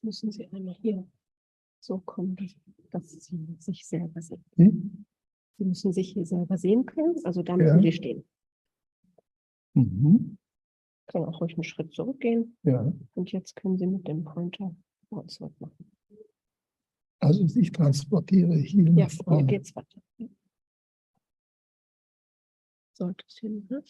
Jetzt müssen Sie einmal hier so kommen, dass Sie sich selber sehen. Sie müssen sich hier selber sehen können, also da müssen Sie stehen. Können auch ruhig einen Schritt zurückgehen. Ja. Und jetzt können Sie mit dem Pointer fortschritt machen. Also ich transportiere hier nach vorne. Hier geht's weiter. Sollte es hin, ne?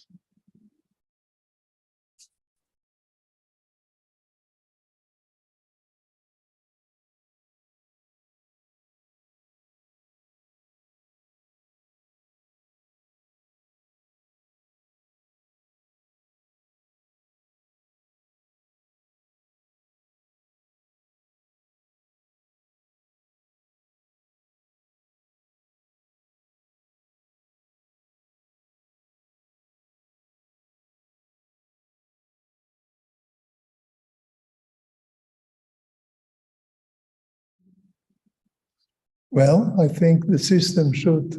Well, I think the system should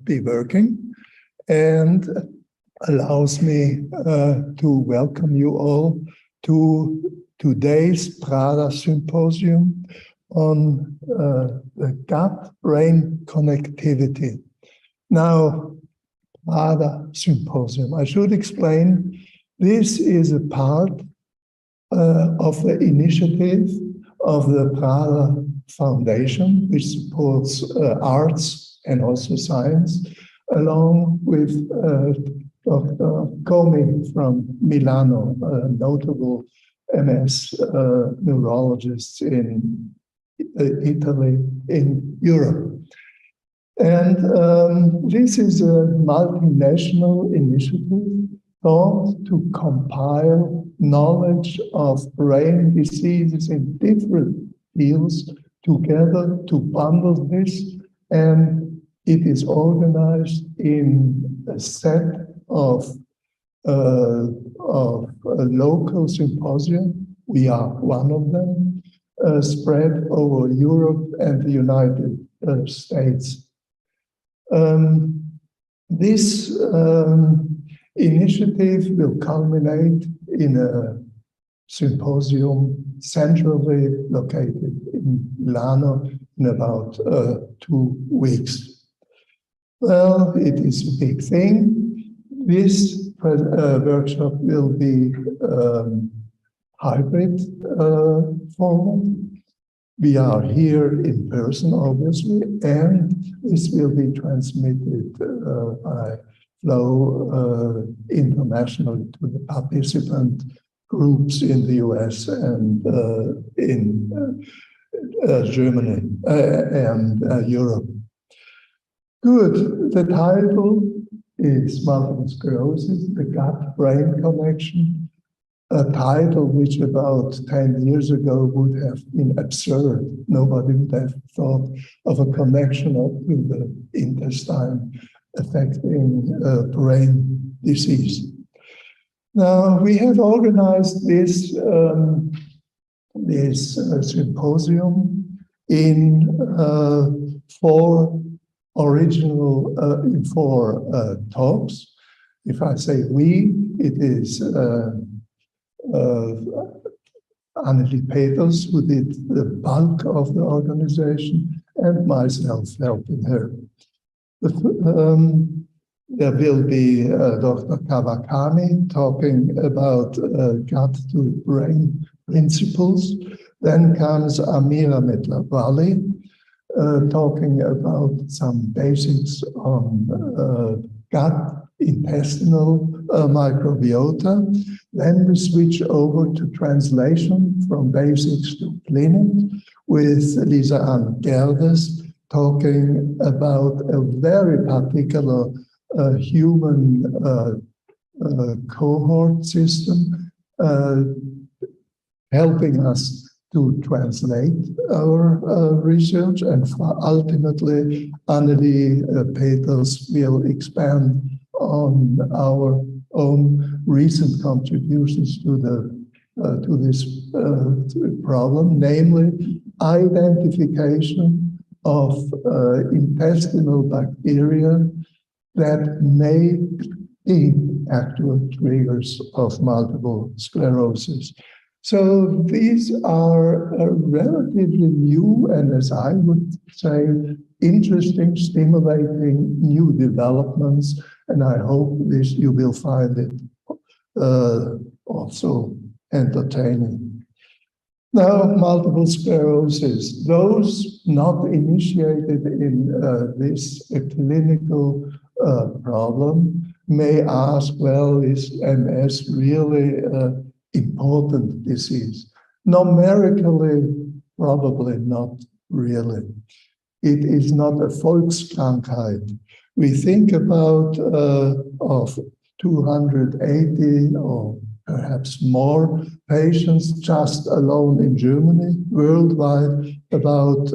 be working and allows me to welcome you all to today's Prada Symposium on the gut-brain connectivity. Now, Prada Symposium, I should explain, this is a part of the initiative of the Prada Foundation, which supports arts and also science, along with Dr. Comi from Milano, a notable MS neurologist in Italy, in Europe. And this is a multinational initiative thought to compile knowledge of brain diseases in different fields together to bundle this, and it is organized in a set of local symposia. We are one of them, spread over Europe and the United States. This initiative will culminate in a symposium centrally located in Milano in about 2 weeks. Well, it is a big thing. This workshop will be hybrid format. We are here in person, obviously, and this will be transmitted by Flow internationally to the participant groups in the US and in Germany and Europe. Good. The title is Multiple Sclerosis, the Gut-Brain Connection, a title which about 10 years ago would have been absurd. Nobody would have thought of a connection to the intestine affecting brain disease. Now, we have organized this, symposium in four talks. If I say we, it is Anneli Peters, who did the bulk of the organization, and myself helping her. There will be Dr. Kawakami talking about gut-to-brain principles. Then comes Amira Metwaly talking about some basics on gut intestinal microbiota. Then we switch over to translation from basics to clinic with Lisa Ann Gerdes talking about a very particular human cohort system, helping us to translate our research, and ultimately Anneli Peters will expand on our own recent contributions to this problem, namely identification of intestinal bacteria that may be actual triggers of multiple sclerosis. So these are relatively new and, as I would say, interesting, stimulating new developments, and I hope this you will find it also entertaining. Now, multiple sclerosis. Those not initiated in this clinical problem may ask, well, is MS really an important disease? Numerically, probably not really. It is not a Volkskrankheit. We think about of 280 or perhaps more patients just alone in Germany, worldwide about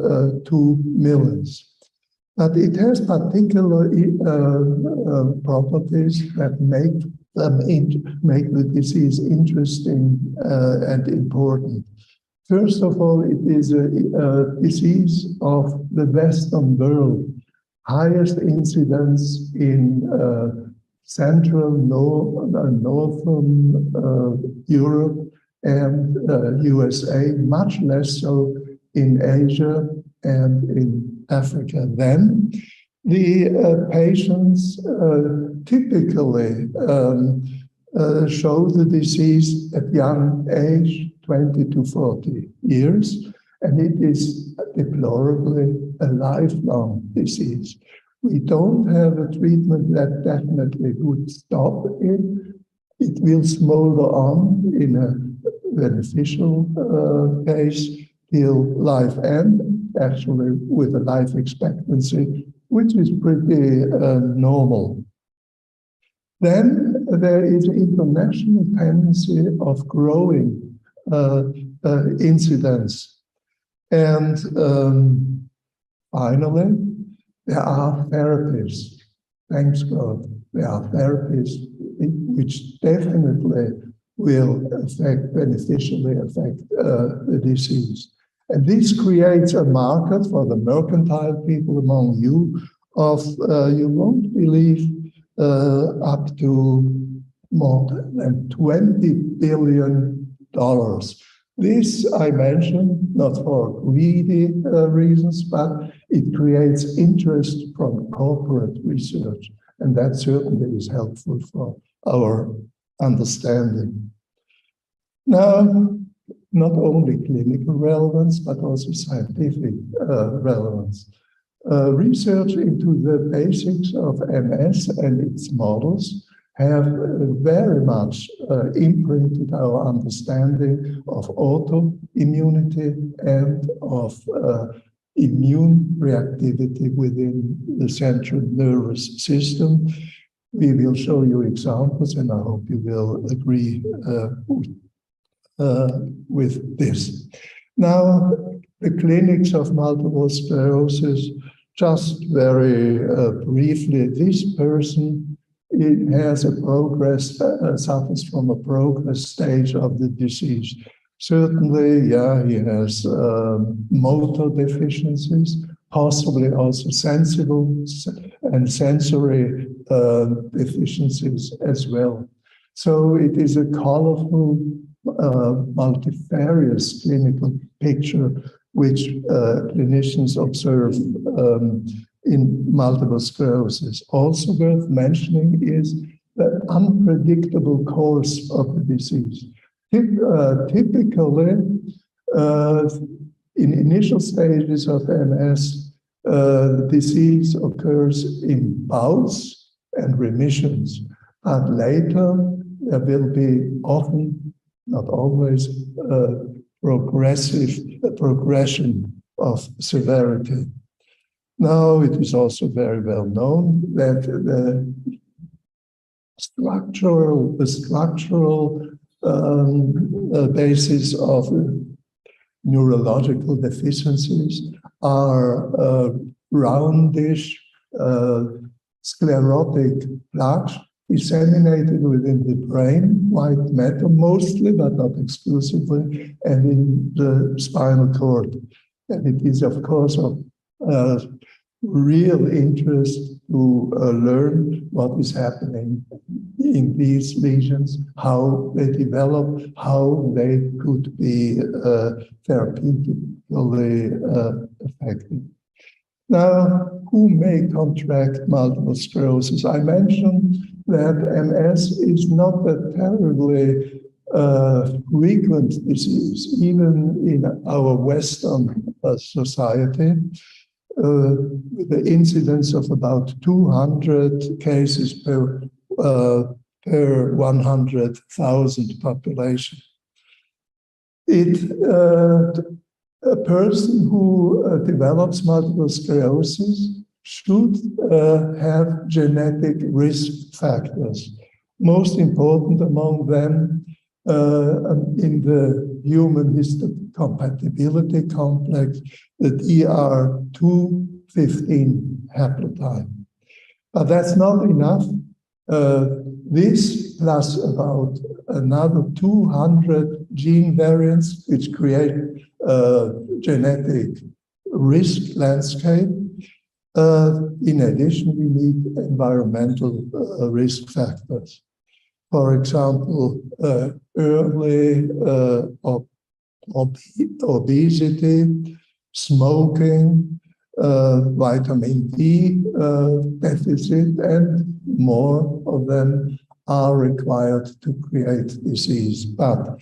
2 million. But it has particular properties that make the disease interesting and important. First of all, it is a disease of the Western world, highest incidence in Central, Northern Europe and USA, much less so in Asia and in Africa. Then the patients typically show the disease at young age, 20 to 40 years, and it is deplorably a lifelong disease. We don't have a treatment that definitely would stop it. It will smolder on in a beneficial case till life end, actually with a life expectancy, which is pretty normal. Then there is an international tendency of growing incidence. And finally, there are therapies. Thanks God, there are therapies which definitely will beneficially affect the disease. And this creates a market for the mercantile people among you of, you won't believe, up to more than $20 billion. This I mentioned not for greedy reasons, but it creates interest from corporate research, and that certainly is helpful for our understanding. Now, not only clinical relevance, but also scientific relevance. Research into the basics of MS and its models have very much imprinted our understanding of autoimmunity and of immune reactivity within the central nervous system. We will show you examples, and I hope you will agree with this. Now, the clinics of multiple sclerosis, just very briefly, this person has a suffers from a progress stage of the disease. Certainly, yeah, he has motor deficiencies, possibly also sensible and sensory deficiencies as well. So it is a colorful, multifarious clinical picture which clinicians observe in multiple sclerosis. Also worth mentioning is the unpredictable course of the disease. Typically, in initial stages of MS, the disease occurs in bouts and remissions, and later there will be often, not always, progression of severity. Now, it is also very well known that the structural basis of neurological deficiencies are roundish, sclerotic plaques disseminated within the brain, white matter mostly, but not exclusively, and in the spinal cord. And it is, of course, of real interest to learn what is happening in these lesions, how they develop, how they could be therapeutically effective. Now, who may contract multiple sclerosis? I mentioned that MS is not a terribly frequent disease, even in our Western society, with the incidence of about 200 cases per 100,000 population. A person who develops multiple sclerosis should have genetic risk factors. Most important among them in the human histocompatibility complex, the DR215 haplotype. But that's not enough. This plus about another 200 gene variants which create genetic risk landscape. In addition, we need environmental risk factors. For example, early obesity, smoking, vitamin D deficit, and more of them are required to create disease. But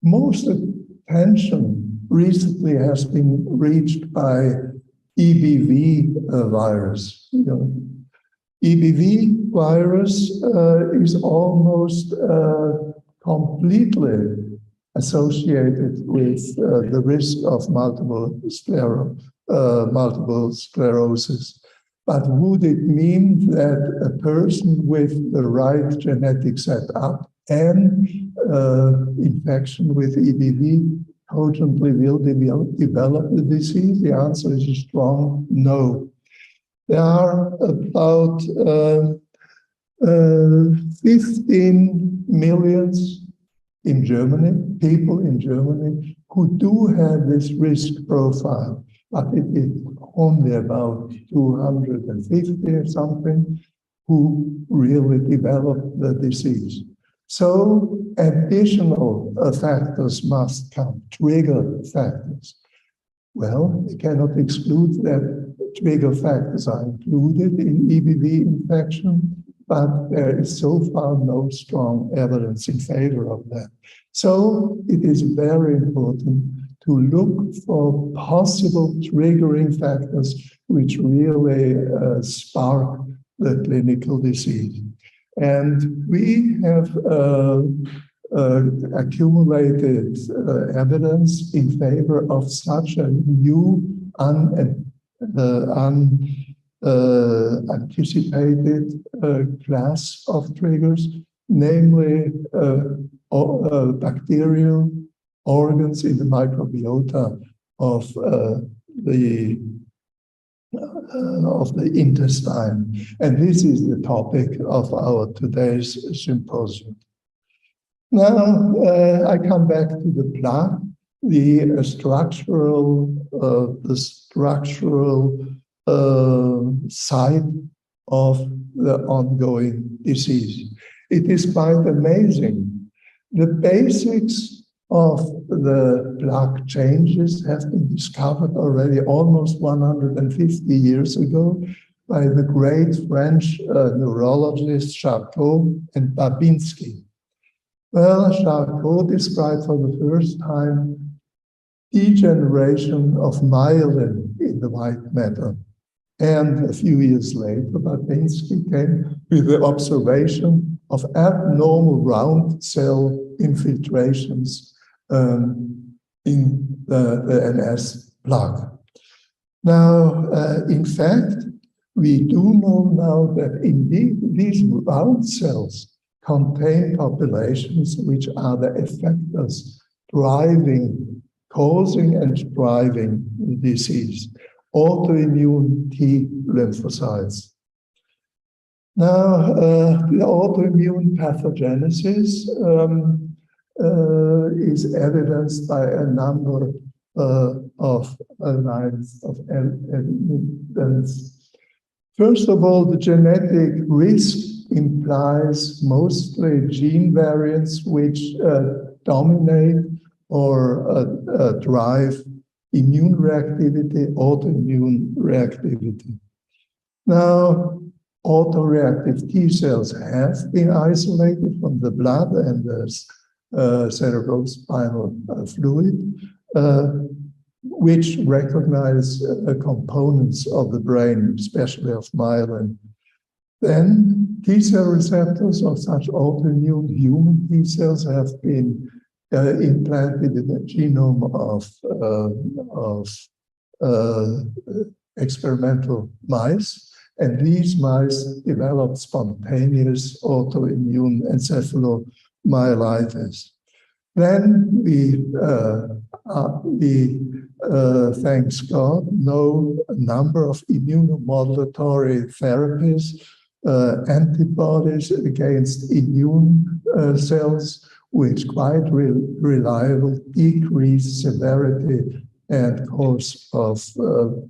most attention recently has been reached by EBV virus. EBV virus is almost completely associated with the risk of multiple sclerosis. But would it mean that a person with the right genetic setup and infection with EBV cogently will develop the disease? The answer is a strong no. There are about 15 million in Germany, people in Germany who do have this risk profile, but it is only about 250 or something who really develop the disease. So additional factors must come, trigger factors. Well, we cannot exclude that trigger factors are included in EBV infection, but there is so far no strong evidence in favor of that. So it is very important to look for possible triggering factors which really spark the clinical disease. And we have accumulated evidence in favor of such a new unanticipated class of triggers, namely bacterial organs in the microbiota of the intestine. And this is the topic of our today's symposium. Now, I come back to the plaque, the structural side of the ongoing disease. It is quite amazing. The basics of the plaque changes have been discovered already almost 150 years ago by the great French neurologists Charcot and Babinski. Well, Charcot described for the first time degeneration of myelin in the white matter. And a few years later, Babinski came with the observation of abnormal round cell infiltrations in the NS plaque. Now, in fact, we do know now that indeed these round cells contain populations which are the effectors causing and driving the disease, autoimmune T lymphocytes. Now, the autoimmune pathogenesis is evidenced by a number of lines of evidence. First of all, the genetic risk implies mostly gene variants which dominate or drive immune reactivity, autoimmune reactivity. Now, autoreactive T cells have been isolated from the blood and the cerebrospinal fluid, which recognize components of the brain, especially of myelin. Then T cell receptors of such autoimmune human T cells have been implanted in the genome of experimental mice, and these mice developed spontaneous autoimmune encephalomyelitis. Then we thanks God, know a number of immunomodulatory therapies, antibodies against immune cells, which quite reliably decrease severity and course of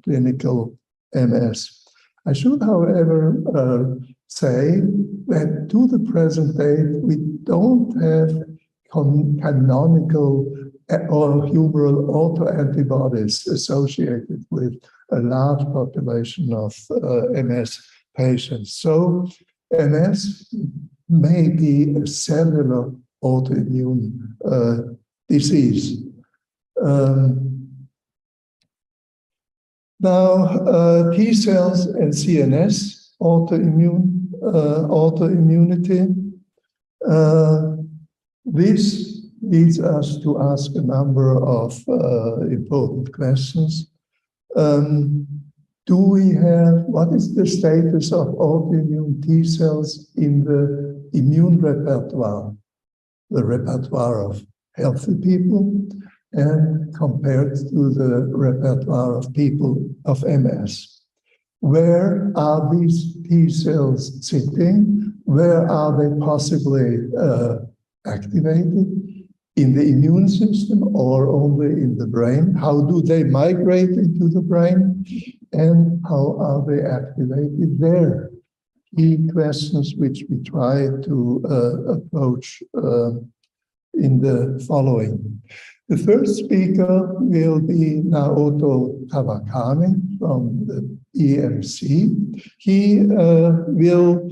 clinical MS. I should, however, say that to the present date, we don't have canonical or humoral autoantibodies associated with a large population of MS patients. So MS may be a cellular autoimmune disease. Now, T cells and CNS autoimmunity. This leads us to ask a number of important questions. What is the status of autoimmune T cells in the immune repertoire, the repertoire of healthy people, and compared to the repertoire of people of MS? Where are these T cells sitting? Where are they possibly activated? In the immune system or only in the brain? How do they migrate into the brain? And how are they activated there? Key questions which we try to approach in the following. The first speaker will be Naoto Kawakami from the EMC. He will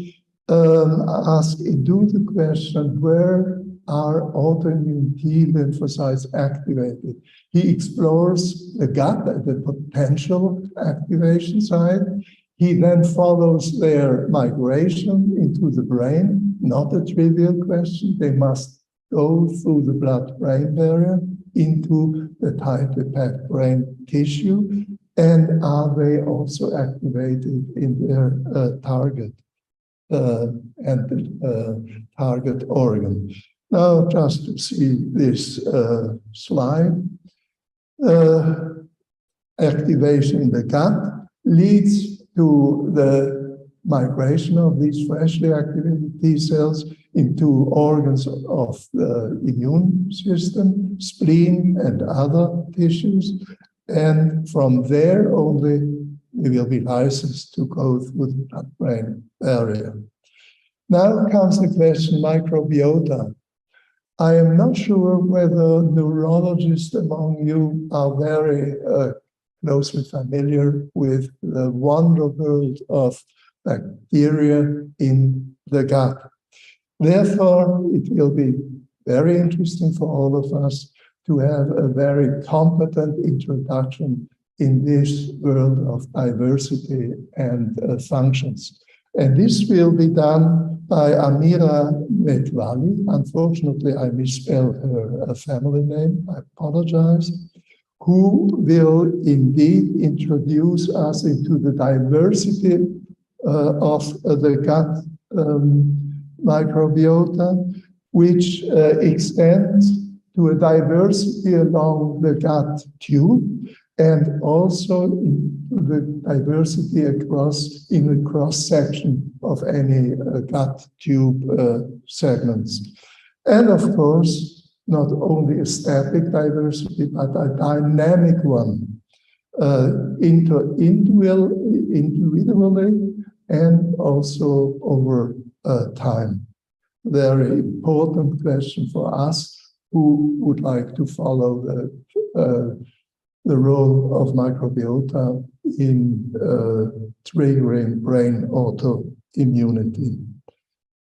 ask into the question, where are autoimmune T lymphocytes activated? He explores the gut at the potential activation site. He then follows their migration into the brain, not a trivial question. They must go through the blood-brain barrier into the tightly packed brain tissue. And are they also activated in their target target organ? Now, just to see this slide, activation in the gut leads to the migration of these freshly activated T cells into organs of the immune system, spleen, and other tissues. And from there only, they will be licensed to go through the blood-brain barrier. Now comes the question, microbiota. I am not sure whether neurologists among you are very closely familiar with the wonder world of bacteria in the gut. Therefore, it will be very interesting for all of us to have a very competent introduction in this world of diversity and functions. And this will be done by Amira Metwaly. Unfortunately, I misspelled her family name. I apologize. Who will indeed introduce us into the diversity of the gut microbiota, which extends to a diversity along the gut tube, and also into the diversity across in the cross-section of any gut tube segments. And of course, not only a static diversity, but a dynamic one. individually and also over time. Very important question for us who would like to follow the role of microbiota in triggering brain autoimmunity.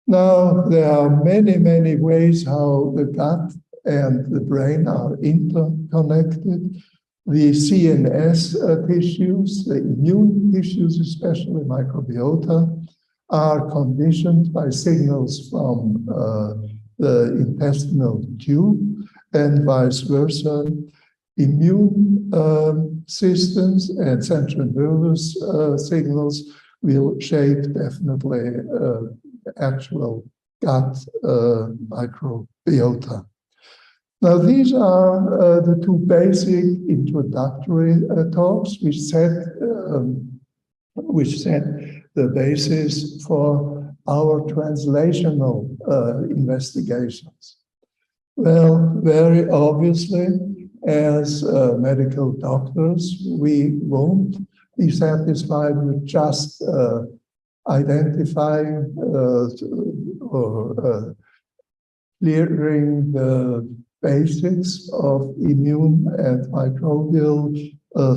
Now, there are many, many ways how the gut and the brain are interconnected. The CNS tissues, the immune tissues, especially microbiota, are conditioned by signals from the intestinal tube and vice versa. Immune systems and central nervous signals will shape definitely actual gut microbiota. Now, these are the two basic introductory talks which set the basis for our translational investigations. Well, very obviously, as medical doctors, we won't be satisfied with just identifying or clearing the basics of immune and microbial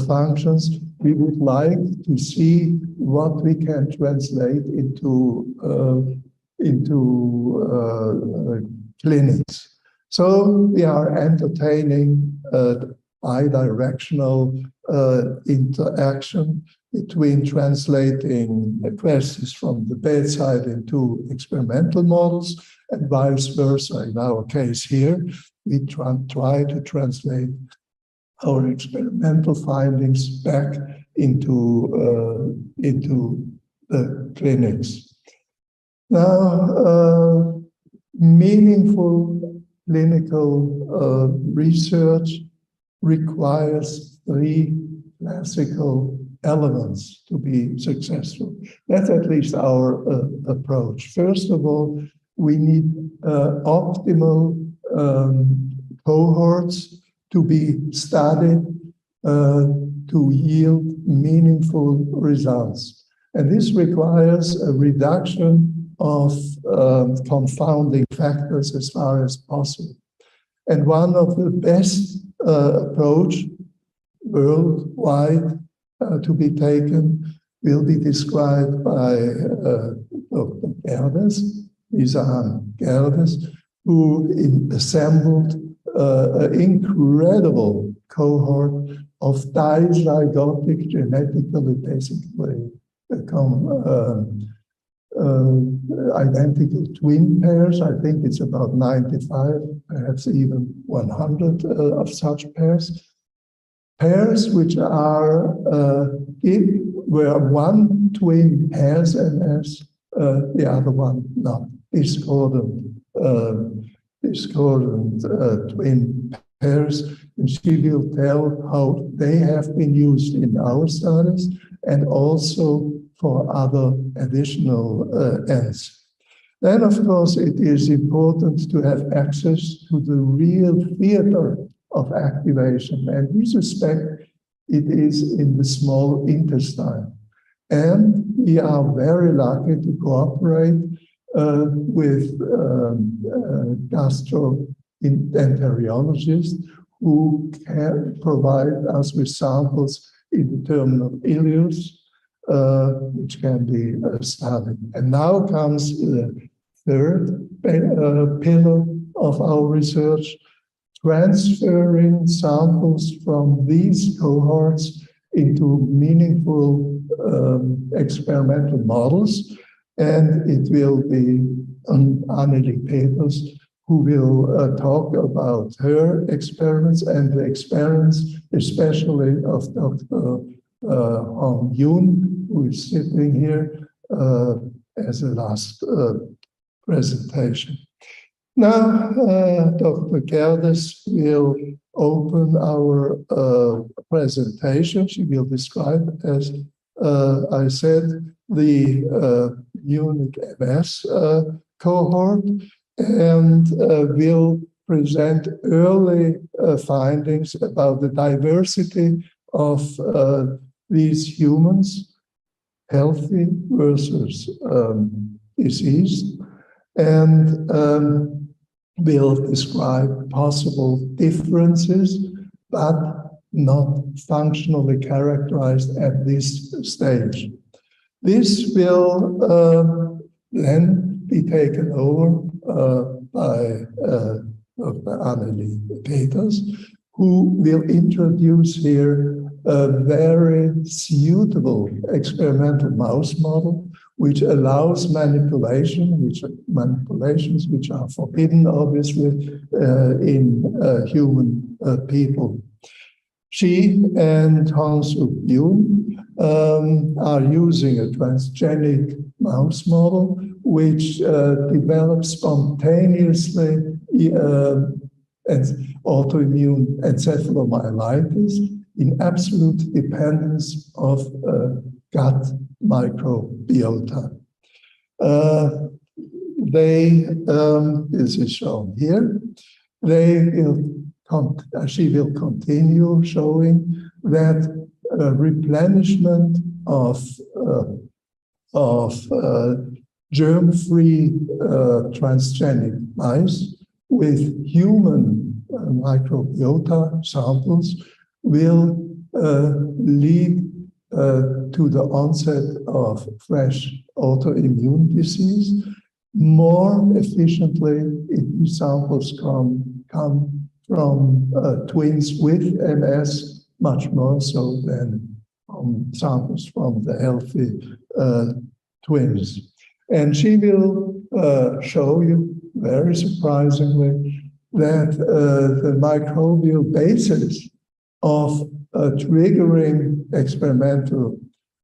functions. We would like to see what we can translate into clinics. So we are entertaining bidirectional interaction between translating questions from the bedside into experimental models and vice versa. In our case here, we try to translate our experimental findings back into the clinics. Now, meaningful clinical research requires three classical elements to be successful. That's at least our approach. First of all, we need optimal cohorts to be studied to yield meaningful results. And this requires a reduction of confounding factors as far as possible. And one of the best approach worldwide to be taken will be described by Dr. Gerdes, Gerdes, who assembled an incredible cohort of dizygotic genetically basically identical twin pairs. I think it's about 95, perhaps even 100 of such pairs. Pairs which are where one twin has MS, the other one not, discordant twin pairs. And she will tell how they have been used in our studies and also for other additional ends. Then, of course, it is important to have access to the real theater of activation, and we suspect it is in the small intestine. And we are very lucky to cooperate with gastroenterologists who can provide us with samples in the terminal ileus, which can be studied. And now comes the third pillar of our research, transferring samples from these cohorts into meaningful experimental models. And it will be Anneli Peters who will talk about her experiments and the experiments, especially of Dr. Hong Yoon, who is sitting here as a last presentation. Now, Dr. Gerdes will open our presentation. She will describe, as I said, the Munich MS cohort, and will present early findings about the diversity of these humans, healthy versus diseased, and will describe possible differences, but not functionally characterized at this stage. This will then be taken over by Dr. Anneli Peters, who will introduce here a very suitable experimental mouse model, which allows manipulations which are forbidden, obviously, in human people. She and Han-Suk Yoon are using a transgenic mouse model, which develops spontaneously autoimmune encephalomyelitis in absolute dependence of gut microbiota. This is shown here. She will continue showing that replenishment of germ-free transgenic mice with human microbiota samples will lead to the onset of fresh autoimmune disease more efficiently if the samples come from twins with MS, much more so than samples from the healthy twins. And she will show you, very surprisingly, that the microbial basis of triggering experimental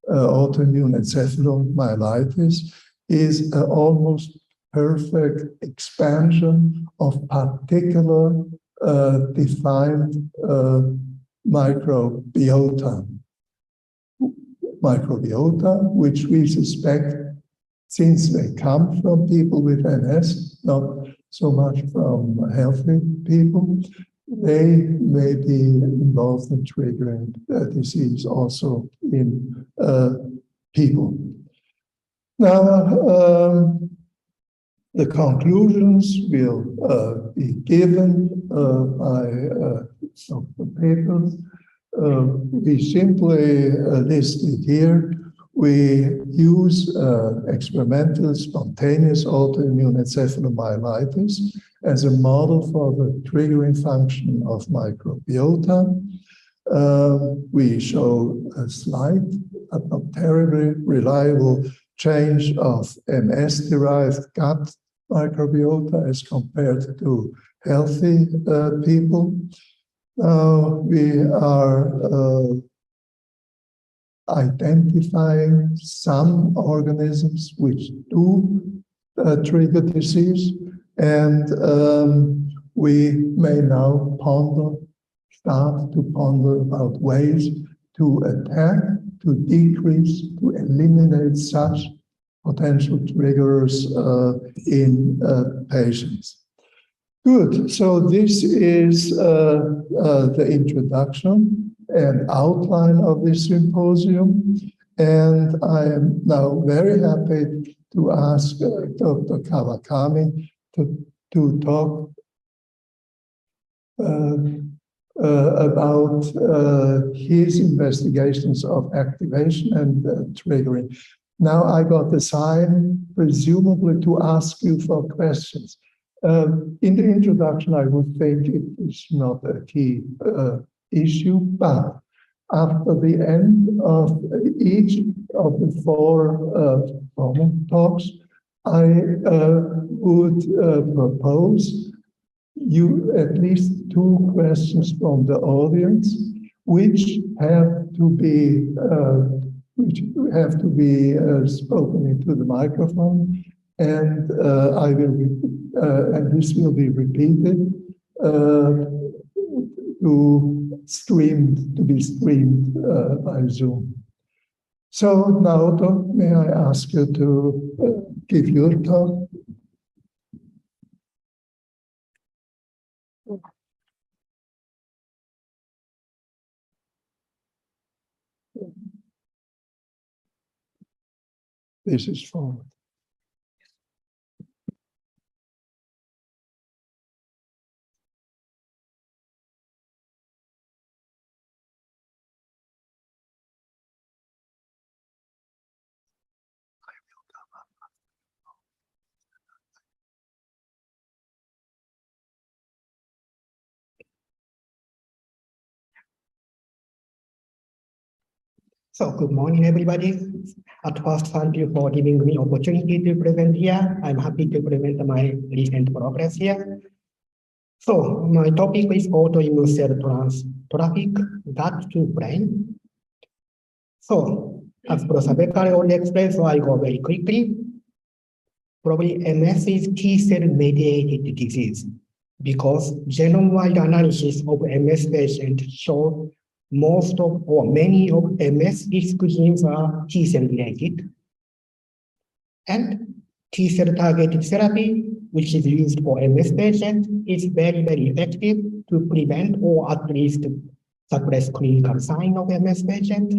autoimmune encephalomyelitis is an almost perfect expansion of particular defined microbiota, which we suspect, since they come from people with MS, not so much from healthy people, they may be involved in triggering disease also in people. Now, the conclusions will be given by Dr. Peters. We simply listed here. We use experimental spontaneous autoimmune encephalomyelitis as a model for the triggering function of microbiota. We show a slight, but not terribly reliable change of MS-derived gut microbiota as compared to healthy people. We are identifying some organisms which do trigger disease, and we may now start to ponder about ways to attack, to decrease, to eliminate such potential triggers in patients. Good, so this is the introduction and outline of this symposium, and I am now very happy to ask Dr. Kawakami to talk about his investigations of activation and triggering. Now I got the sign, presumably, to ask you for questions. In the introduction, I would think it is not a key issue, but after the end of each of the four talks, I would propose you at least two questions from the audience, which have to be spoken into the microphone, and I will and this will be repeated to be streamed by Zoom. So, Naoto, may I ask you to give your talk? this is forward. So good morning, everybody. At first, thank you for giving me opportunity to present here. I'm happy to present my recent progress here. So my topic is autoimmune cell traffic gut to brain. So as Professor Wekerle already explained, so I go very quickly. Probably MS is T-cell mediated disease because genome-wide analysis of MS patients show most of or many of MS risk genes are T-cell related. And T-cell targeted therapy, which is used for MS patients, is very, very effective to prevent or at least suppress clinical sign of MS patients.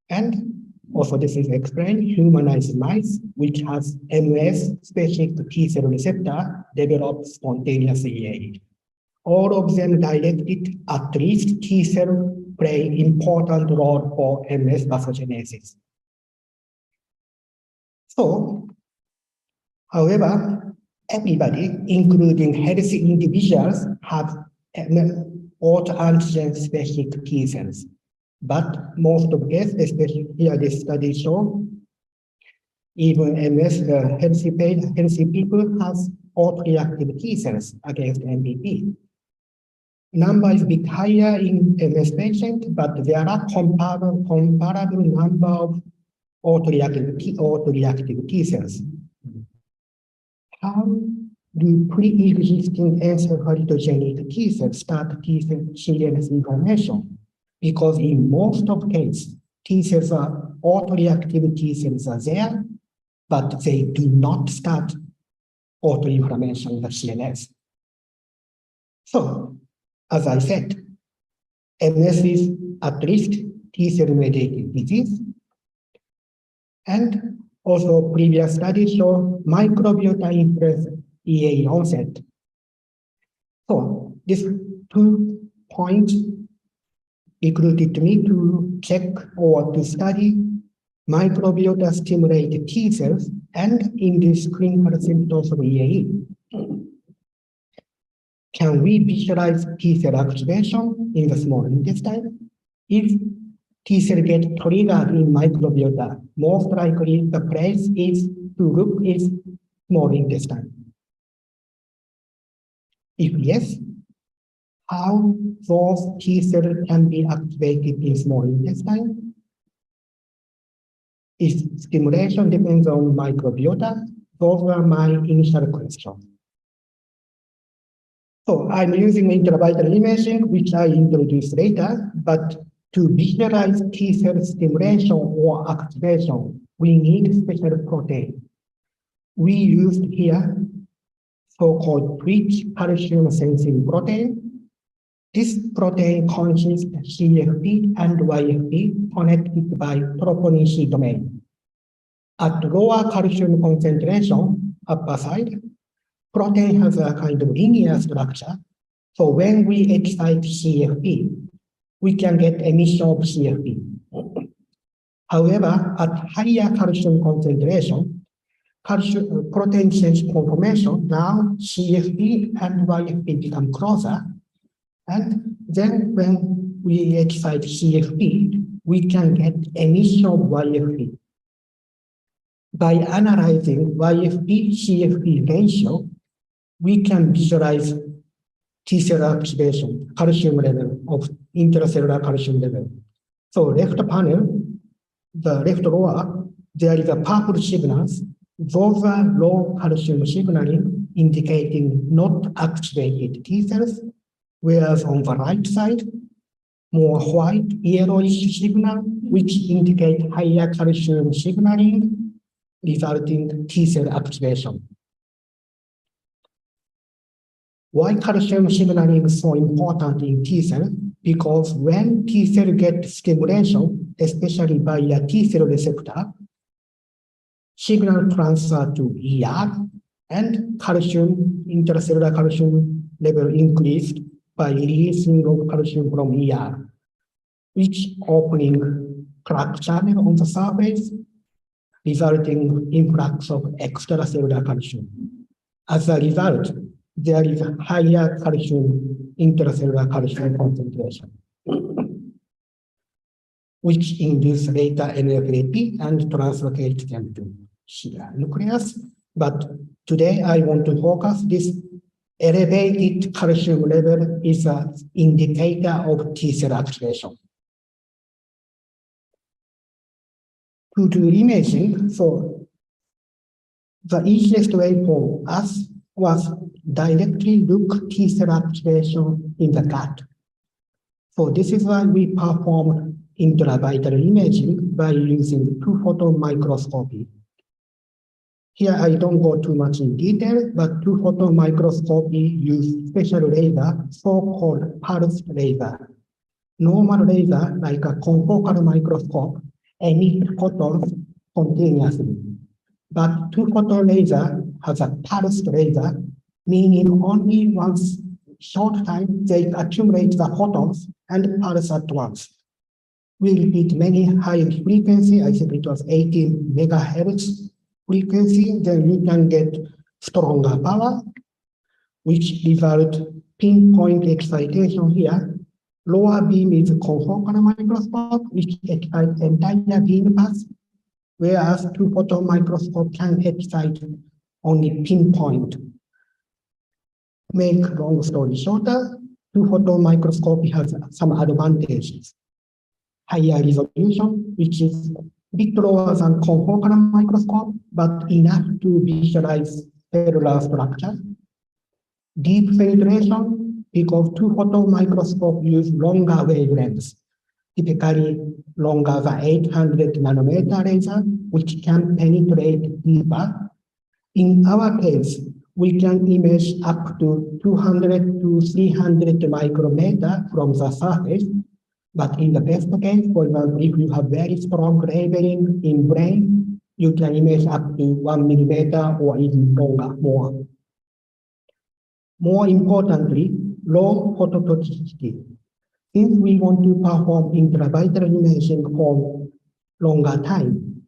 And also this is explained, humanized mice, which has MS-specific T-cell receptor developed spontaneously. All of them directed at least T-cell play important role for MS pathogenesis. So, however, everybody, including healthy individuals, have autoantigen specific T cells. But most of the cases, especially here this study show, even MS healthy people have autoreactive T cells against MPP. Number is a bit higher in MS patients, but there are comparable number of autoreactive T cells. How do pre-existing encephalogenic T cells start T-cell CNS information? Because in most of cases, T cells are autoreactive T cells are there, but they do not start autoinflammation in the CNS. So, as I said, MS is at least T-cell mediated disease. And also previous studies show microbiota influence EA onset. So these 2 points recruited me to check or to study microbiota stimulated T cells and induce clinical symptoms of EAE. Can we visualize T cell activation in the small intestine? If T cell get triggered in microbiota, most likely the place is to look is small intestine. If yes, how those T cells can be activated in small intestine? If stimulation depends on microbiota, those were my initial questions. So I'm using intravital imaging, which I introduce later, but to visualize T cell stimulation or activation, we need special protein. We used here so-called rich calcium sensing protein. This protein consists of CFP and YFP connected by troponin C domain. At lower calcium concentration, upper side, protein has a kind of linear structure. So when we excite CFP, we can get emission of CFP. However, at higher calcium concentration, protein change conformation, now CFP and YFP become closer. And then when we excite CFP, we can get emission of YFP. By analyzing YFP-CFP ratio, we can visualize T cell activation, calcium level of intracellular calcium level. So left panel, the left lower, there is a purple signals. Those are low calcium signaling indicating not activated T cells, whereas on the right side, more white yellowish signal, which indicate higher calcium signaling, resulting T cell activation. Why calcium signaling is so important in T cell? Because when T cell get stimulation, especially by a T cell receptor, signal transfer to ER, and calcium, intracellular calcium level increased by releasing of calcium from ER, which opening crack channel on the surface, resulting influx of extracellular calcium. As a result, there is a higher calcium, intracellular calcium concentration, which induce later NFAP and translocate them to shear nucleus. But today I want to focus this elevated calcium level is an indicator of T cell activation. To do imaging, so the easiest way for us was directly look T cell activation in the gut. So this is why we performed intravital imaging by using 2-photon microscopy. Here I don't go too much in detail, but 2-photon microscopy use special laser, so-called pulsed laser. Normal laser, like a confocal microscope, emit photons continuously. But 2-photon laser has a pulsed laser, meaning only once short time they accumulate the photons and pulse at once. We repeat many high frequency, I think it was 18 megahertz frequency, then we can get stronger power, which result pinpoint excitation here. Lower beam is confocal microscope, which excites entire beam path, whereas 2-photon microscope can excite only pinpoint. Make long story shorter, 2-photon microscopy has some advantages. Higher resolution, which is a bit lower than confocal microscope, but enough to visualize cellular structure. Deep penetration, because 2-photon microscope use longer wavelengths, typically longer than 800 nanometer laser, which can penetrate deeper. In our case, we can image up to 200 to 300 micrometer from the surface. But in the best case, for example, if you have very strong labeling in brain, you can image up to 1 millimeter or even longer, more. More importantly, low phototoxicity. Since we want to perform intravital imaging for longer time,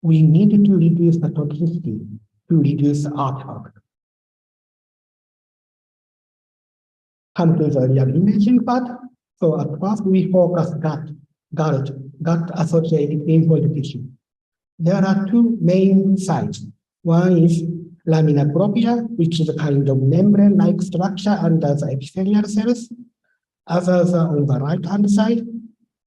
we need to reduce the toxicity to reduce the artifact. Come to the real imaging part. So at first we focus gut-associated lymphoid tissue. There are two main sites. One is lamina propria, which is a kind of membrane-like structure under the epithelial cells. Others are on the right-hand side,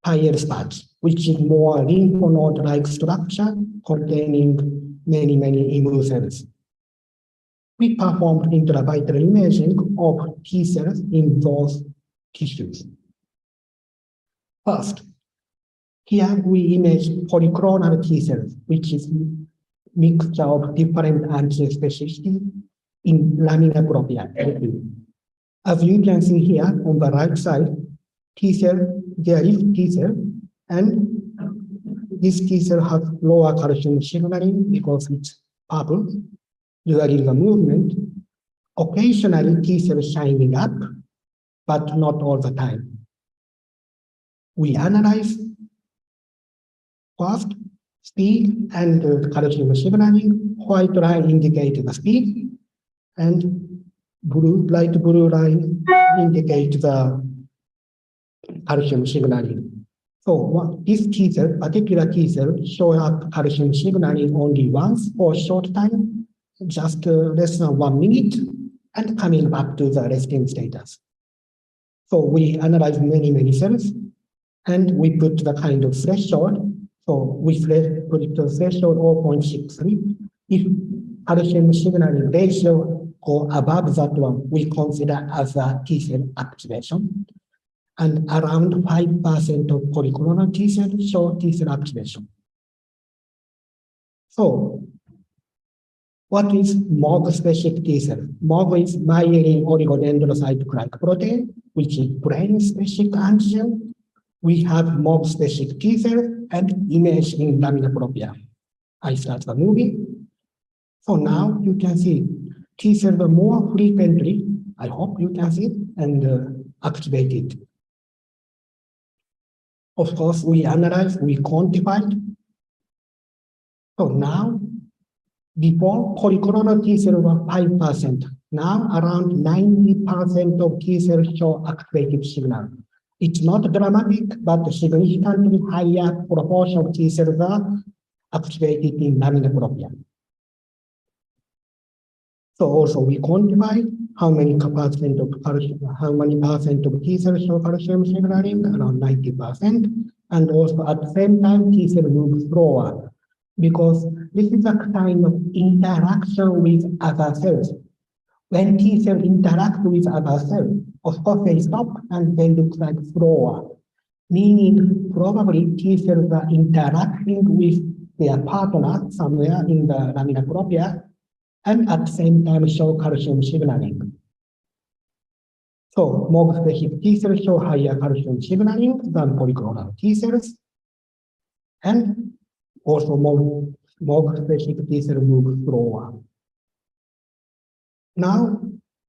pial spots, which is more lymph node-like structure containing many immune cells. We performed intravital imaging of T cells in those tissues. First, here we image polyclonal T cells, which is mixture of different antigen specificities in lamina propria. As you can see here on the right side, T cell, there is T cell, and this T cell has lower calcium signaling because it's purple during the movement. Occasionally T cell shining up, but not all the time. We analyze first speed and calcium signaling. White line indicates the speed, and light blue line indicates the calcium signaling. So this T cell, particular T cell, show up calcium signaling only once for a short time, just less than 1 minute, and coming back to the resting status. So we analyze many cells, and we put the kind of threshold. So we put the threshold 0.63. If calcium signaling ratio go above that one, we consider as a T cell activation. And around 5% of polyclonal T cells show T cell activation. So what is MOG-specific T cell? MOG is myelin oligodendrocyte glycoprotein, which is brain-specific antigen. We have MOG-specific T cell and image in lamina propria. I start the movie. So now you can see T cells are more frequently, I hope you can see, and activated. Of course, we analyze, we quantified. So now, before polyclonal T cells were 5%. Now around 90% of T cells show activated signal. It's not dramatic, but significantly higher proportion of T cells are activated in lamina propria. So also we quantify how many percent of T cells show calcium signaling, around 90%, and also at the same time T cell moves slower, because this is a kind of interaction with other cells. When T cells interact with other cells, of course they stop and they look like slower, meaning probably T cells are interacting with their partner somewhere in the lamina propria, and at the same time show calcium signaling. So MOG-specific T cells show higher calcium signaling than polyclonal T cells, and also MOG-specific T cells move slower. Now,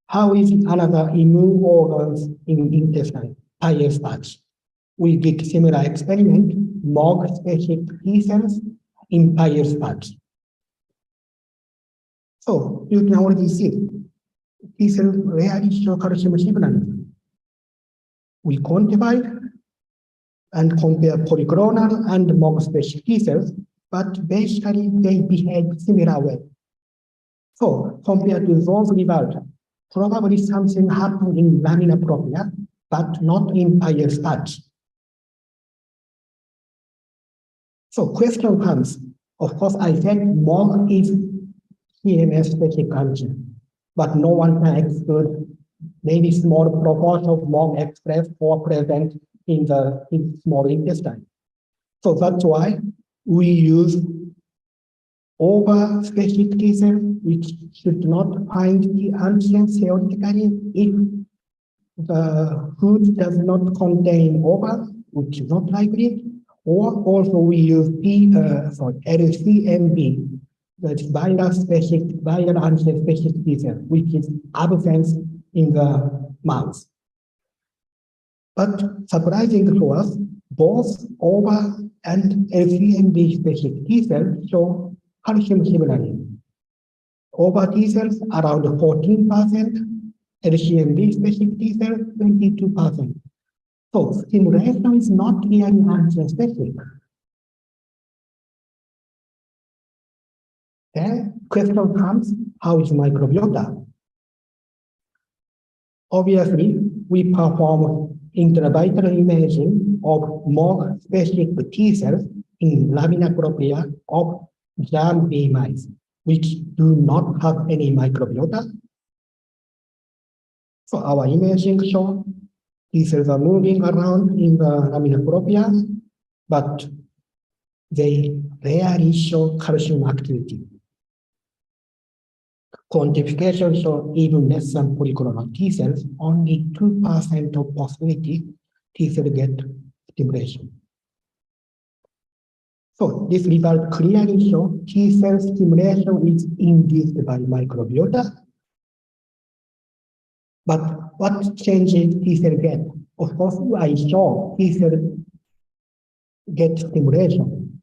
how is another immune organs in intestine, higher starch? We did similar experiment, MOG-specific T cells in higher starch. So you can already see T cells rarely show calcium signaling. We quantified and compared polyclonal and MOG-specific T cells, but basically they behave similar way. So compared to those results, probably something happened in lamina propria, but not in higher starch. So question comes, of course I said MOG is CMS-specific antigen, but no one can exclude maybe small proportion of MOG expressed or present in the small intestine. So that's why we use over-specific T cells, which should not find the antigen theoretically if the food does not contain over, which is not likely, or also we use LCMB, that's viral-specific, viral antigen-specific T cell, which is absent in the mouse. But surprisingly for us, both over and LCMB-specific T cells show calcium signaling. Over T cells around 14%, LCMB-specific T cells 22%. So stimulation is not really antigen-specific. Then question comes, how is microbiota? Obviously, we perform intravitreal imaging of MOG-specific T cells in lamina propria of Germ-Free mice, which do not have any microbiota. So our imaging shows T cells are moving around in the lamina propria, but they rarely show calcium activity. Quantification shows even less than polyclonal T cells, only 2% of possibility T cells get stimulation. So this result clearly shows T cell stimulation is induced by microbiota. But what changes T cell get? Of course, I show T cell get stimulation.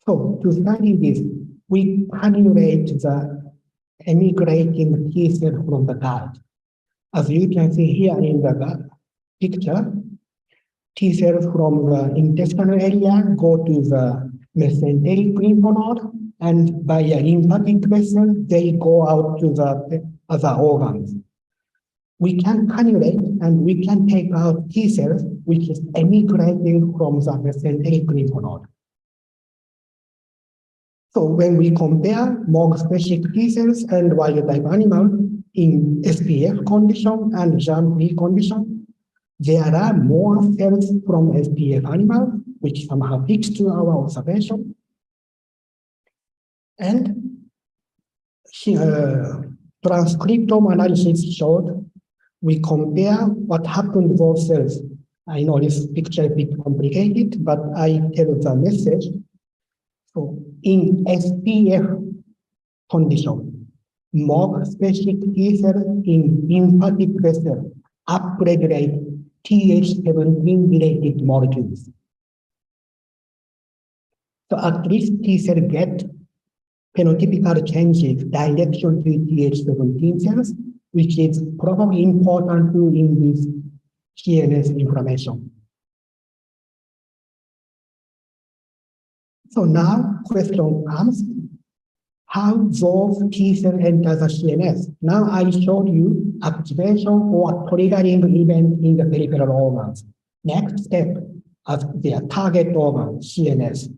So to study this, we cannulate the emigrating T cell from the gut. As you can see here in the picture, T cells from the intestinal area go to the mesenteric lymph node, and by a lymphatic vessel, they go out to the other organs. We can cannulate and we can take out T cells which is emigrating from the mesenteric lymph node. So when we compare MOG-specific T cells and wild-type animals in SPF condition and germ-free condition, there are more cells from SPF animals, which somehow fits to our observation. And transcriptome analysis showed we compare what happened to those cells. I know this picture is a bit complicated, but I tell the message. So in SPF condition, more specific T cells in lymphatic vessel upregulate Th17-related molecules. So at least T cell get phenotypical changes direction to Th17 cells, which is probably important to induce CNS inflammation. So now question comes, how those T cells enter the CNS? Now I showed you activation or triggering event in the peripheral organs. Next step as their target organ, CNS.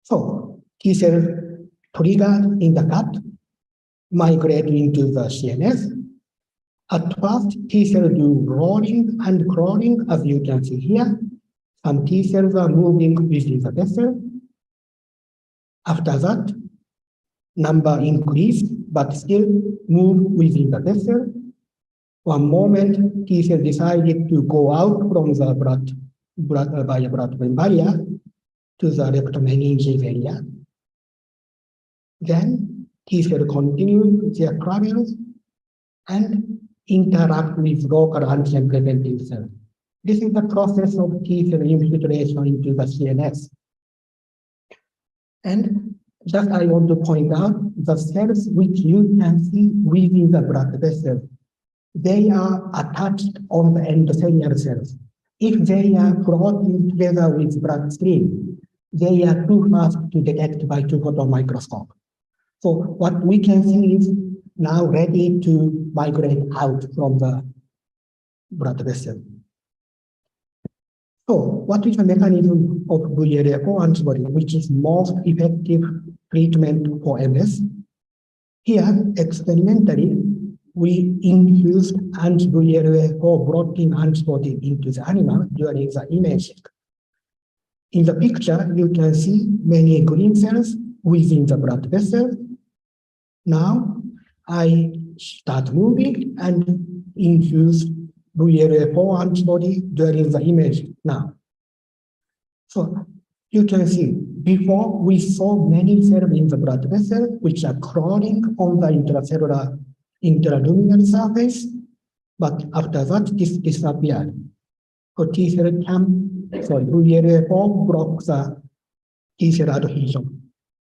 So T cells triggered in the gut migrate into the CNS. At first, T cells do rolling and crawling, as you can see here. Some T cells are moving within the vessel. After that, number increased, but still move within the vessel. One moment, T cell decided to go out from the blood-brain barrier to the leptomeninges area. Then T cell continue their travels and interact with local antigen-presenting cells. This is the process of T cell infiltration into the CNS. And just I want to point out the cells which you can see within the blood vessel, they are attached on the endothelial cells. If they are floating together with bloodstream, they are too fast to detect by photon microscope. So what we can see is now ready to migrate out from the blood vessel. So what is the mechanism of VLA4 antibody, which is most effective treatment for MS? Here, experimentally, we infused anti-VLA4 blocking antibody into the animal during the imaging. In the picture, you can see many green cells within the blood vessel. Now, I start moving and infuse VLA4 antibody during the image now. So you can see before we saw many cells in the blood vessel which are crawling on the intracellular intraluminal surface, but after that this disappeared. So T cell VLA4 blocks the T cell adhesion,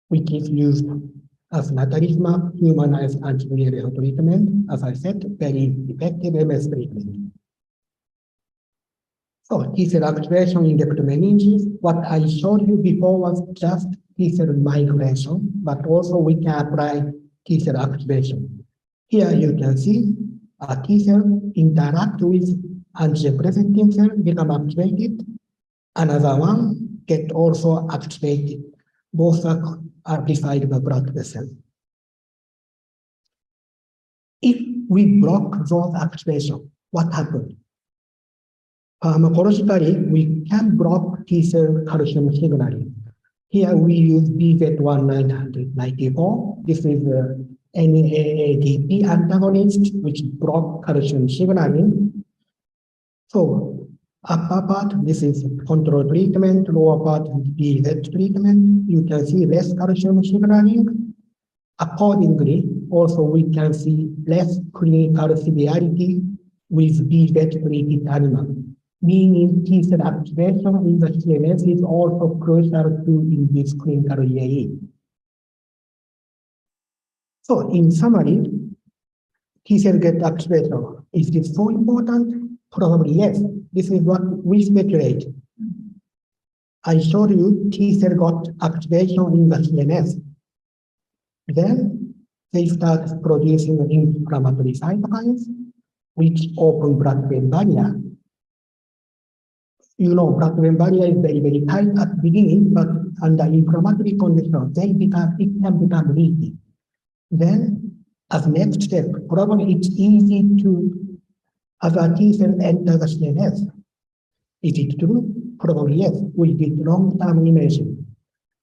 which is used as natalizumab humanized anti-VLA4 treatment, as I said, very effective MS treatment. So T cell activation in leptomeninges, what I showed you before was just T cell migration, but also we can apply T cell activation. Here you can see a T cell interact with antigen presenting cell, become activated. Another one get also activated. Both are beside the blood vessel. If we block those activation, what happens? Pharmacologically, we can block T cell calcium signaling. Here we use BZ1994. This is the NAADP antagonist, which block calcium signaling. So upper part, this is control treatment, lower part, BZ treatment. You can see less calcium signaling. Accordingly, also we can see less clinical severity with BZ treated animal. Meaning T cell activation in the CNS is also crucial to induce clinical EAE. So in summary, T cell get activation. Is this so important? Probably yes. This is what we speculate. I showed you T cell got activation in the CNS. Then they start producing inflammatory cytokines, which open blood-brain barrier. You know, blood-brain barrier is very, very tight at the beginning, but under inflammatory conditions, it can become leaky. Then, as next step, probably it's easy to, as a T cell enter the CNS. Is it true? Probably yes. We did long-term imaging.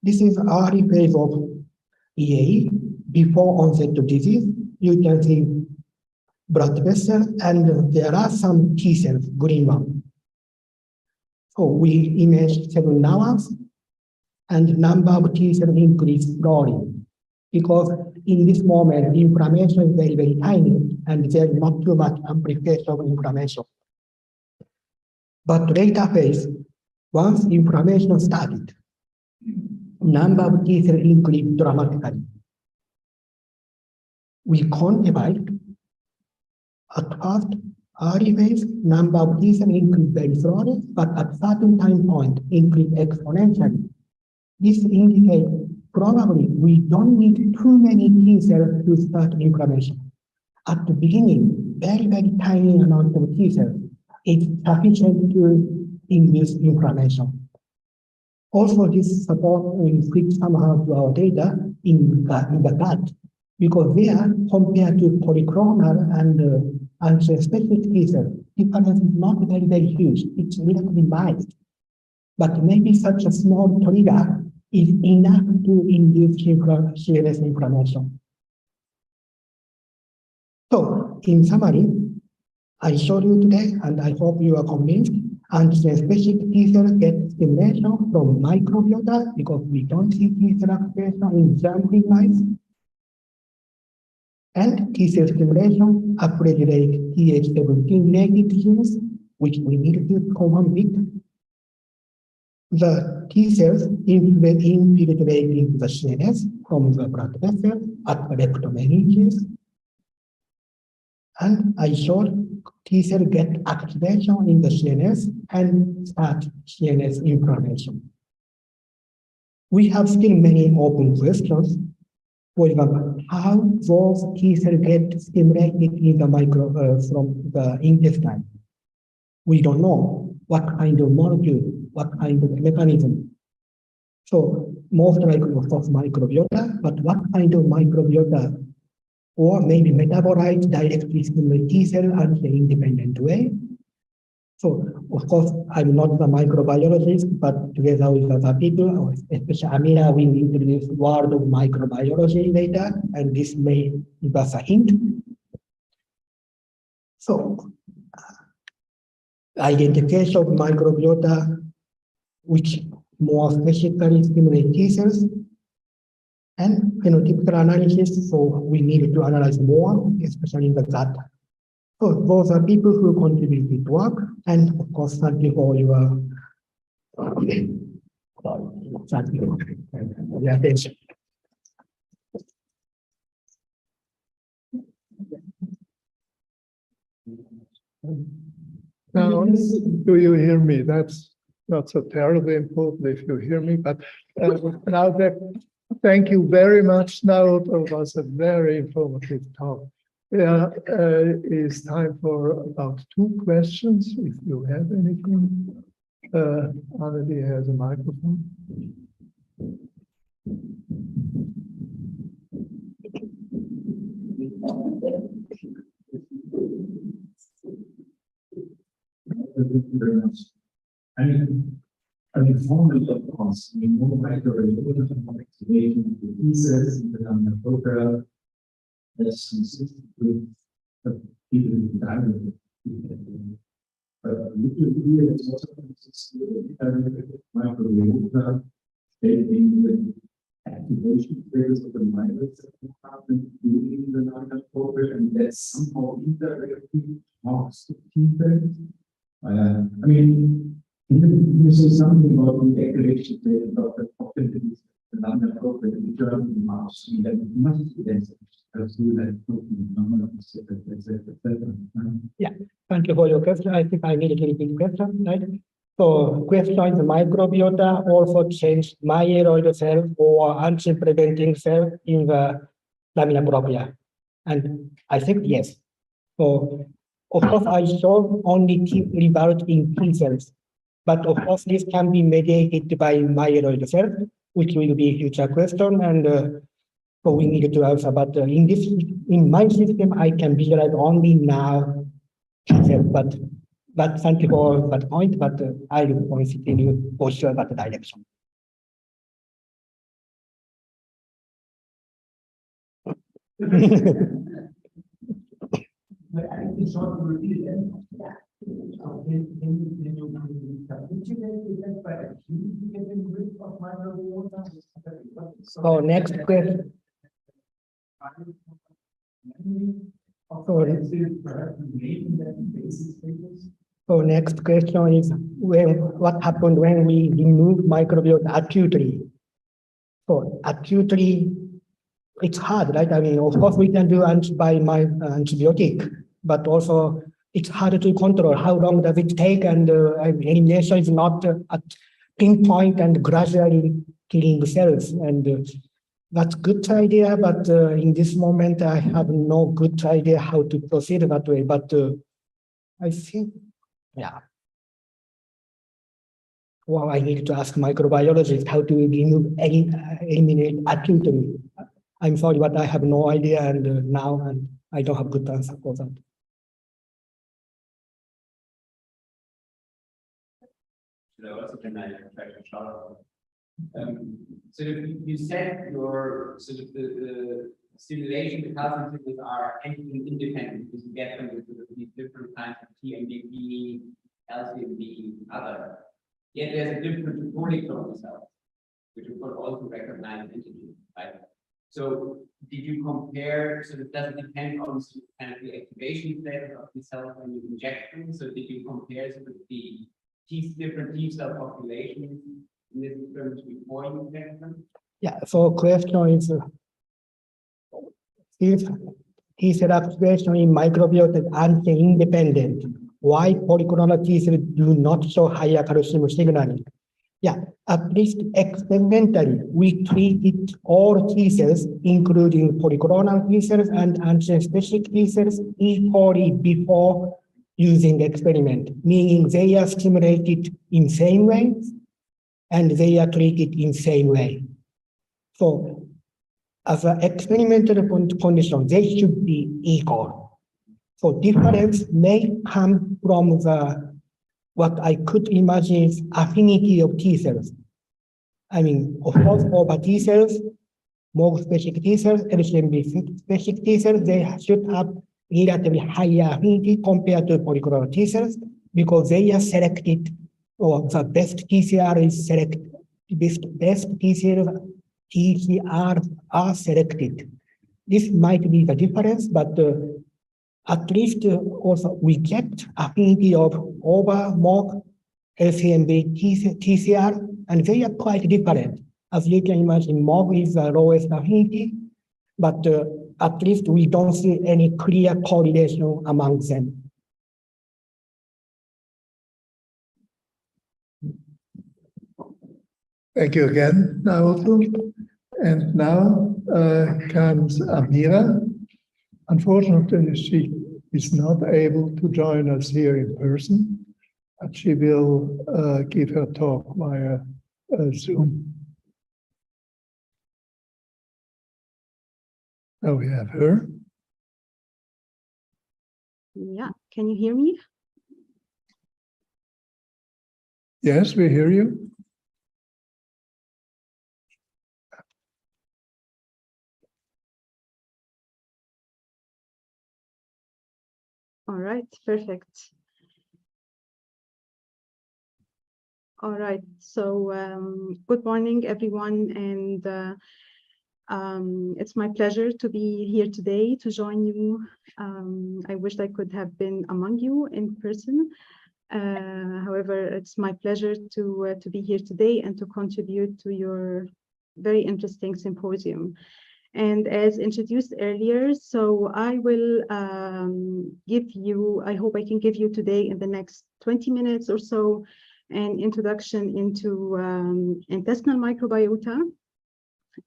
This is early phase of EAE, before onset of disease. You can see blood vessel, and there are some T cells, green one. So we imaged 7 hours. and number of T cells increase slowly. Because in this moment, the inflammation is very, very tiny, and there is not too much amplification of inflammation. But later phase, once inflammation started, number of T cells increased dramatically. We quantified at first early phase, number of T cells increased very slowly, but at certain time point, increased exponentially. This indicates probably we don't need too many T cells to start inflammation. At the beginning, very, very tiny amount of T cells is sufficient to induce inflammation. Also, this support will fit somehow to our data in the gut, because there, compared to polyclonal and antigen-specific T cells, difference is not very, very huge. It's relatively mild. But maybe such a small trigger is enough to induce CNS inflammation. So, in summary, I showed you today, and I hope you are convinced, antigen-specific T cells get stimulation from microbiota because we don't see T cell activation in germ-free mice. And T cell stimulation upregulate Th17 related genes, which we need to confirm with. The T cells infiltrate into the CNS from the blood vessel at leptomeninges. And I showed T cells get activation in the CNS and start CNS inflammation. We have still many open questions. For example, how those T cells get stimulated in the from the intestine. We don't know what kind of molecule, what kind of mechanism. So most likely, of course, microbiota, but what kind of microbiota, or maybe metabolite directly stimulate T cell and the independent way. So of course, I'm not the microbiologist, but together with other people, especially Amira, we introduce world of microbiology later, and this may give us a hint. So identification of microbiota, which more specifically stimulate T cells, and phenotypical analysis, so we need to analyze more, especially in the gut. So those are people who contributed to work, and of course, thank you for your attention. Now, do you hear me? That's not so terribly important if you hear me, but now thank you very much. Now it was a very informative talk. There is time for about 2 questions, if you have anything. Anneli has a microphone. Thank you very much. I mean, formally, of course, we know microbiota activation of the T cells in the Microbiota that's consistent with the people in the diamond. But would you agree that it's also consistent with microbiota stating the activation phase of the microbes that happen during the Microbiota, and that's somehow indirectly talks to T cells? I mean, can you say something about the activation phase of the properties of the Microbiota in the German mouse? I mean, that must be then yeah, thank you for your question. I think I need to repeat the question, right? So, question is microbiota also change myeloid cell or antigen-preventing cell in the lamina propria? And I think yes. So, of course, I show only result in T cells, but of course, this can be mediated by myeloid cells, which will be a future question, and so we need to answer. But in my system, I can visualize only now T cells, but thank you for that point, but I will continue for sure that direction. But I think it's not repeated. So next question. So next question is what happened when we remove microbiota acutely? So acutely, it's hard, right? I mean, of course, we can do antibiotic, but also it's hard to control. How long does it take? And elimination is not at pinpoint and gradually killing cells. And that's good idea, but in this moment, I have no good idea how to proceed that way. But I think, yeah. Well, I need to ask microbiologists how to eliminate acutely. I'm sorry, but I have no idea, and now I don't have good answer for that. Should I also can I try to shout out? So you said your sort of the stimulation, the calcium signals are independent because you get them with these different kinds of TMDP, LCMD, other. Yet there's a difference in polyclonal cells, which of course also recognize antigen, right? So did you compare, so it doesn't depend on kind of the activation status of the cells when you inject them. So did you compare sort of the different T cell populations in this terms before you inject them? Yeah, so question is, if T cell activation in microbiota is anti-independent, why polyclonal T cells do not show higher calcium signaling? Yeah, at least experimentally, we treated all T cells, including polyclonal T cells and antigen-specific T cells, equally before using the experiment, meaning they are stimulated in same way and they are treated in same way. So, as an experimental condition, they should be equal. So difference may come from what I could imagine is affinity of T cells. I mean, of course, over T cells, more specific T cells, LCMB specific T cells, they should have relatively higher affinity compared to polyclonal T cells because they are selected, or the best TCR is selected, best TCR are selected. This might be the difference, but at least also we get affinity of over more LCMB TCR, and they are quite different. As you can imagine, MOG is the lowest affinity, but at least we don't see any clear correlation among them. Thank you again, Naoto. And now comes Amira. Unfortunately, she is not able to join us here in person, but she will give her talk via Zoom. Oh, we have her. Yeah, can you hear me? Yes, we hear you. All right, perfect. All right, so good morning, everyone, and it's my pleasure to be here today to join you. I wished I could have been among you in person. However, it's my pleasure to be here today and to contribute to your very interesting symposium. And as introduced earlier, so I will give you, I hope I can give you today in the next 20 minutes or so, an introduction into intestinal microbiota,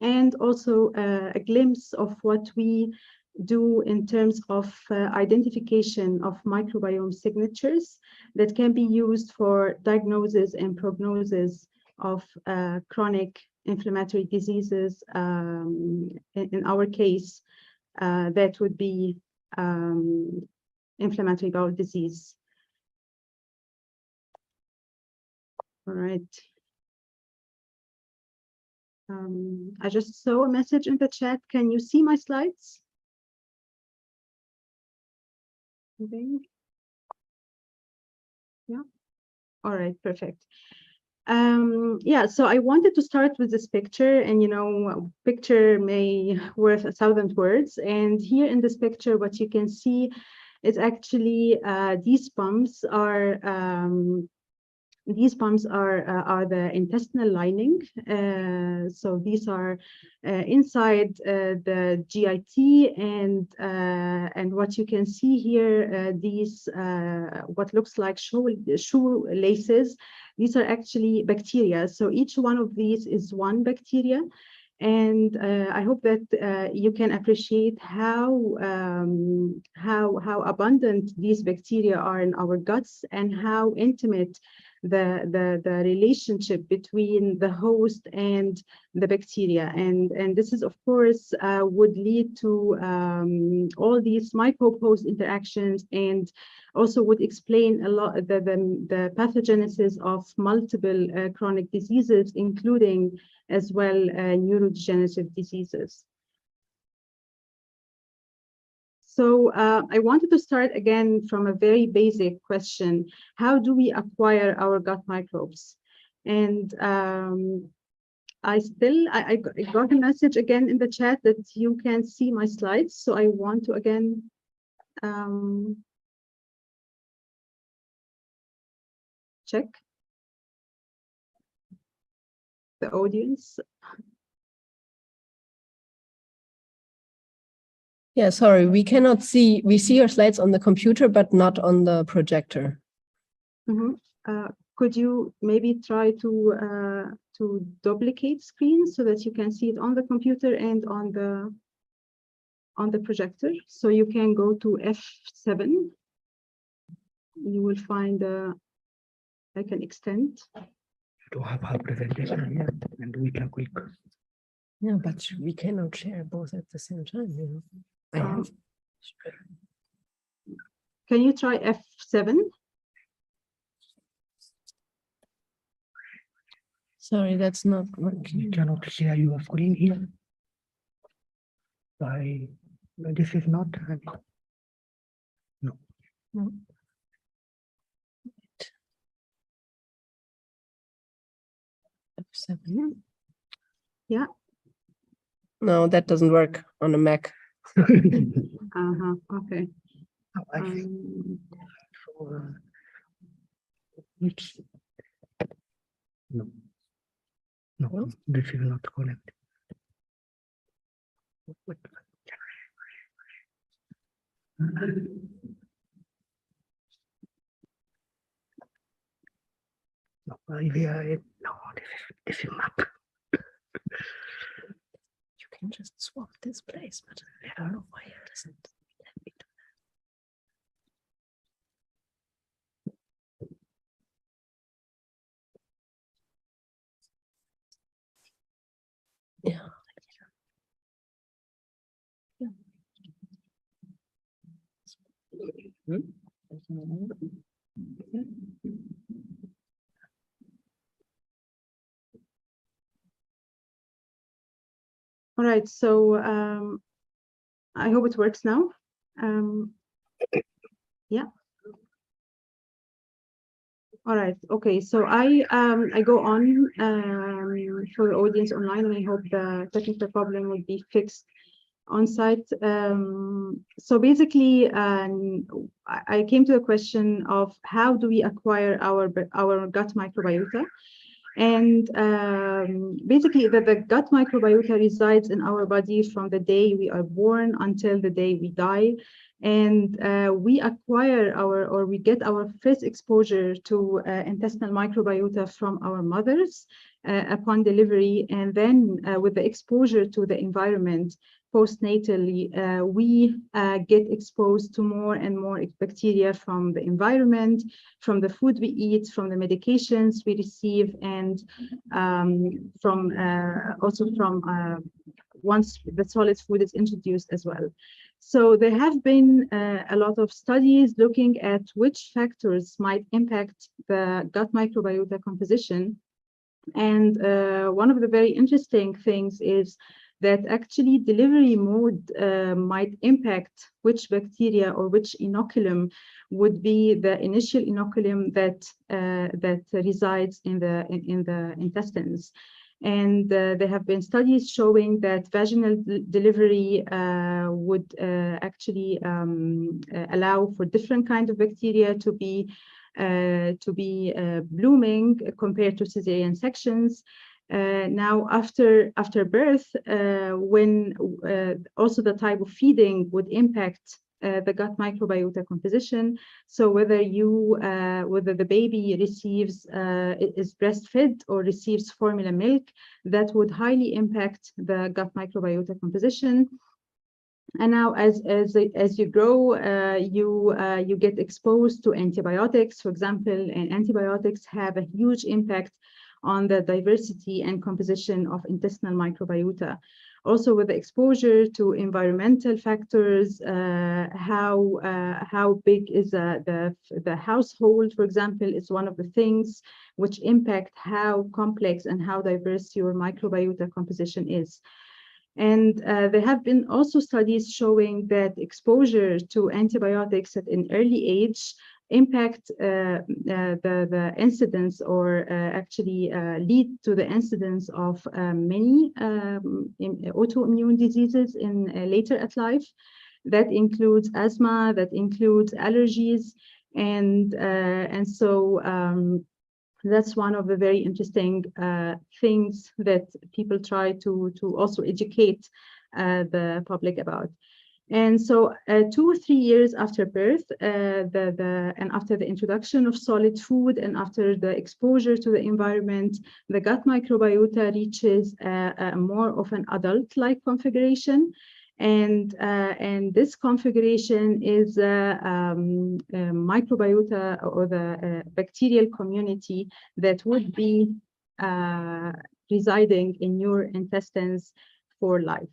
and also a glimpse of what we do in terms of identification of microbiome signatures that can be used for diagnosis and prognosis of chronic inflammatory diseases. In our case, that would be inflammatory bowel disease. All right. I just saw a message in the chat. Can you see my slides? Okay. Yeah. All right, perfect. Yeah, so I wanted to start with this picture, and picture may worth 1,000 words. And here in this picture, what you can see is actually these pumps are the intestinal lining. So these are inside the GIT, and what you can see here, these what looks like shoelaces. These are actually bacteria. So each one of these is one bacteria. And I hope that you can appreciate how abundant these bacteria are in our guts, and how intimate the relationship between the host and the bacteria. And this is, of course, would lead to all these microbe-host interactions, and also would explain a lot the pathogenesis of multiple chronic diseases, including as well neurodegenerative diseases. So I wanted to start again from a very basic question. How do we acquire our gut microbes? And I got a message again in the chat that you can see my slides. So I want to again check the audience. Yeah, sorry, we cannot see. We see your slides on the computer, but not on the projector. Mm-hmm. Could you maybe try to duplicate screens so that you can see it on the computer and on the projector? So you can go to F7. You will find I can extend. To have our presentation here, and we can quick. Yeah, but we cannot share both at the same time. Can you try F7? Sorry, that's not working. You cannot share your screen here. This is not. No. No. F7. Yeah. No, that doesn't work on a Mac. Okay. I think no, this is not connected. No, this is not. You can just swap this place, but I don't know why it doesn't let me do that. Yeah. All right, so I hope it works now. Yeah. All right. Okay. So I go on for the audience online, and I hope the technical problem will be fixed on site. So basically, I came to the question of how do we acquire our gut microbiota. And basically, the gut microbiota resides in our body from the day we are born until the day we die. And we acquire we get our first exposure to intestinal microbiota from our mothers upon delivery. And then with the exposure to the environment postnatally, we get exposed to more and more bacteria from the environment, from the food we eat, from the medications we receive, and also from once the solid food is introduced as well. So there have been a lot of studies looking at which factors might impact the gut microbiota composition. And one of the very interesting things is that actually delivery mode might impact which bacteria or which inoculum would be the initial inoculum that resides in the intestines. And there have been studies showing that vaginal delivery would actually allow for different kinds of bacteria to be blooming compared to cesarean sections. Now, after birth, when also the type of feeding would impact the gut microbiota composition. So whether the baby receives is breastfed or receives formula milk, that would highly impact the gut microbiota composition. And now, as you grow, you get exposed to antibiotics, for example, and antibiotics have a huge impact on the diversity and composition of intestinal microbiota. Also, with the exposure to environmental factors, how big is the household, for example, is one of the things which impact how complex and how diverse your microbiota composition is. And there have been also studies showing that exposure to antibiotics at an early age impact the incidence, or actually lead to the incidence of many autoimmune diseases in later at life. That includes asthma, that includes allergies, and so that's one of the very interesting things that people try to also educate the public about. And so 2 or 3 years after birth, and after the introduction of solid food and after the exposure to the environment, the gut microbiota reaches more of an adult-like configuration. And this configuration is microbiota, or the bacterial community that would be residing in your intestines for life.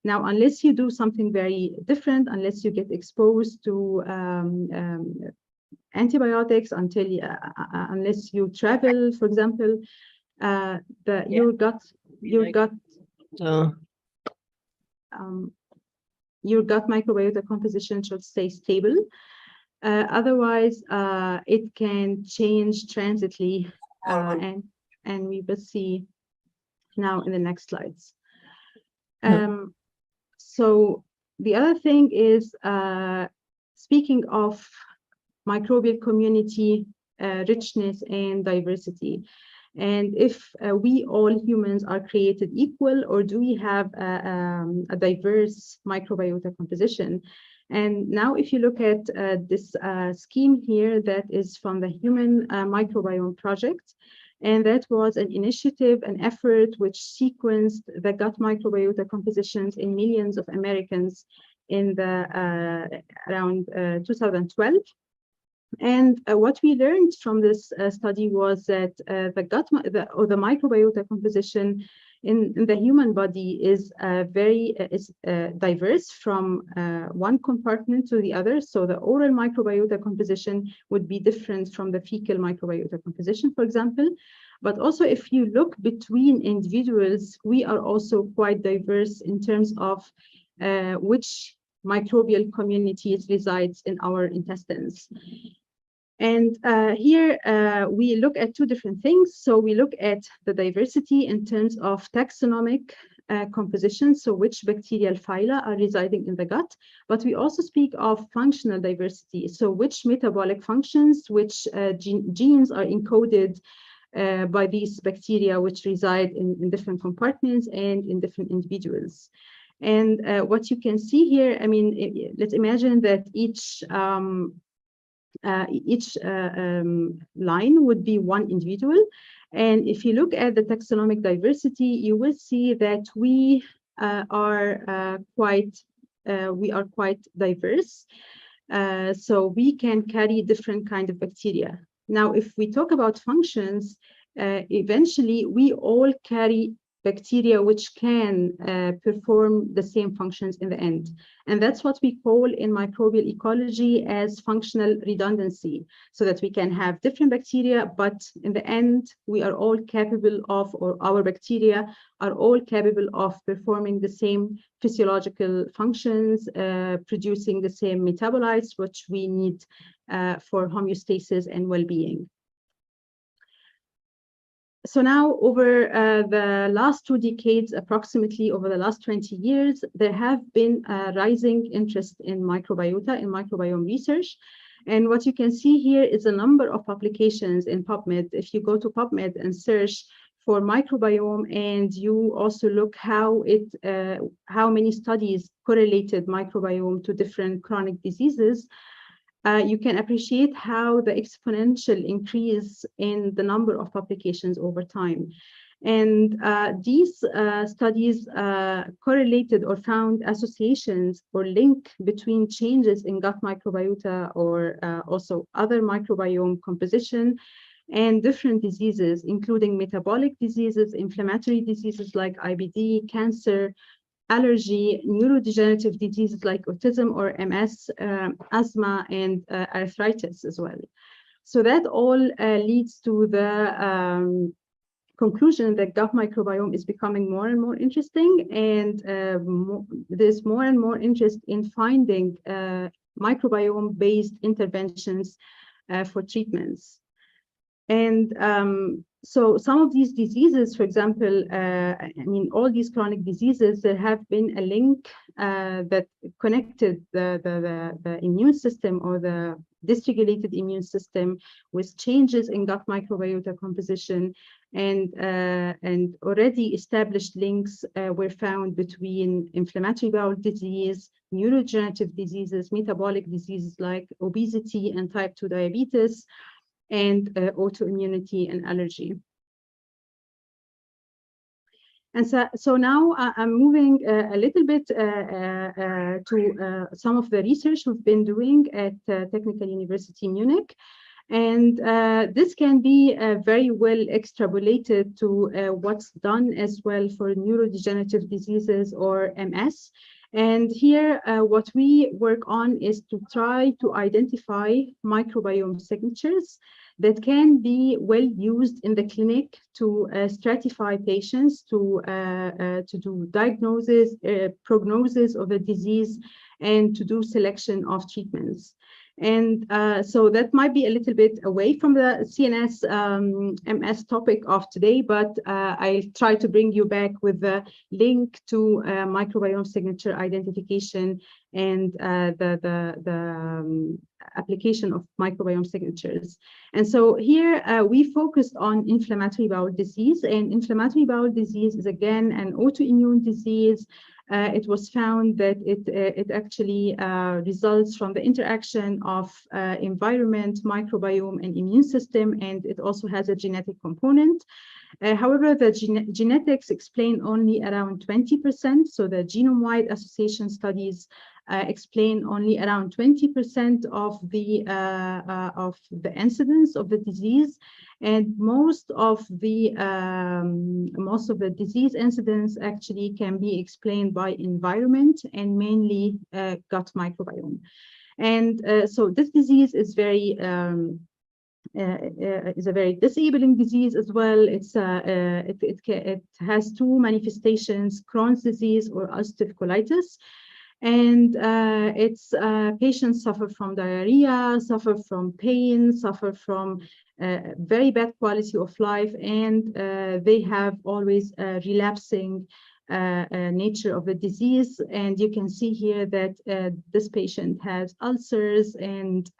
Now, unless you do something very different, unless you get exposed to antibiotics, unless you travel, for example, your gut microbiota composition should stay stable. Otherwise, it can change transiently, and we will see now in the next slides. So the other thing is, speaking of microbial community richness and diversity, and if we all humans are created equal, or do we have a diverse microbiota composition? And now if you look at this scheme here, that is from the Human Microbiome Project. And that was an initiative, an effort which sequenced the gut microbiota compositions in millions of Americans in the around 2012. And what we learned from this study was that the microbiota composition in the human body is very diverse from one compartment to the other. So the oral microbiota composition would be different from the fecal microbiota composition, for example. But also, if you look between individuals, we are also quite diverse in terms of which microbial communities resides in our intestines. And here we look at 2 different things. So we look at the diversity in terms of taxonomic composition, so which bacterial phyla are residing in the gut, but we also speak of functional diversity, so which metabolic functions, which genes are encoded by these bacteria which reside in different compartments and in different individuals. And what you can see here, I mean, let's imagine that each line would be one individual. And if you look at the taxonomic diversity, you will see that we are quite diverse. So we can carry different kinds of bacteria. Now, if we talk about functions, eventually we all carry bacteria which can perform the same functions in the end. And that's what we call in microbial ecology as functional redundancy, so that we can have different bacteria, but in the end, we are all capable of, or our bacteria are all capable of performing the same physiological functions, producing the same metabolites, which we need for homeostasis and well-being. So now, over the last 2 decades, approximately over the last 20 years, there have been a rising interest in microbiota, in microbiome research. And what you can see here is a number of publications in PubMed. If you go to PubMed and search for microbiome, and you also look how many studies correlated microbiome to different chronic diseases, you can appreciate how the exponential increase in the number of publications over time. And these studies correlated or found associations or link between changes in gut microbiota or also other microbiome composition and different diseases, including metabolic diseases, inflammatory diseases like IBD, cancer, allergy, neurodegenerative diseases like autism or MS, asthma, and arthritis as well. So that all leads to the conclusion that gut microbiome is becoming more and more interesting, and there's more and more interest in finding microbiome-based interventions for treatments. And so some of these diseases, for example, I mean, all these chronic diseases, there have been a link that connected the immune system or the dysregulated immune system with changes in gut microbiota composition, and already established links were found between inflammatory bowel disease, neurodegenerative diseases, metabolic diseases like obesity and type 2 diabetes, and autoimmunity and allergy. And so now I'm moving a little bit to some of the research we've been doing at Technical University Munich. And this can be very well extrapolated to what's done as well for neurodegenerative diseases or MS. And here, what we work on is to try to identify microbiome signatures that can be well used in the clinic to stratify patients, to do diagnosis, prognosis of a disease, and to do selection of treatments. And so that might be a little bit away from the CNS MS topic of today, but I'll try to bring you back with the link to microbiome signature identification and the application of microbiome signatures. And so here we focused on inflammatory bowel disease, and inflammatory bowel disease is again an autoimmune disease. It was found that it actually results from the interaction of environment, microbiome, and immune system, and it also has a genetic component. However, the genetics explain only around 20%, so the genome-wide association studies explain only around 20% of the incidence of the disease, and most of the disease incidence actually can be explained by environment and mainly gut microbiome. And so this disease is very is a very disabling disease as well. It's it has 2 manifestations: Crohn's disease or ulcerative colitis. And patients suffer from diarrhea, suffer from pain, suffer from very bad quality of life, and they have always a relapsing nature of the disease. And you can see here that this patient has ulcers, and